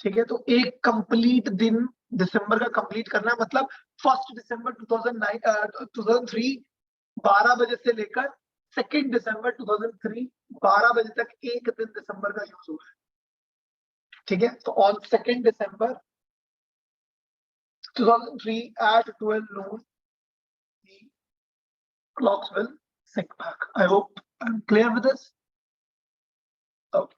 ठीक है। तो एक कंप्लीट दिन दिसंबर का कंप्लीट करना है, मतलब 1 दिसंबर 2003 12 बजे से लेकर 2 दिसंबर 2003 12 बजे तक एक दिन दिसंबर का यूज हुआ है, ठीक है। तो on 2 December 2003 at 12 noon the clocks will sync back। I hope I'm clear with this. Okay.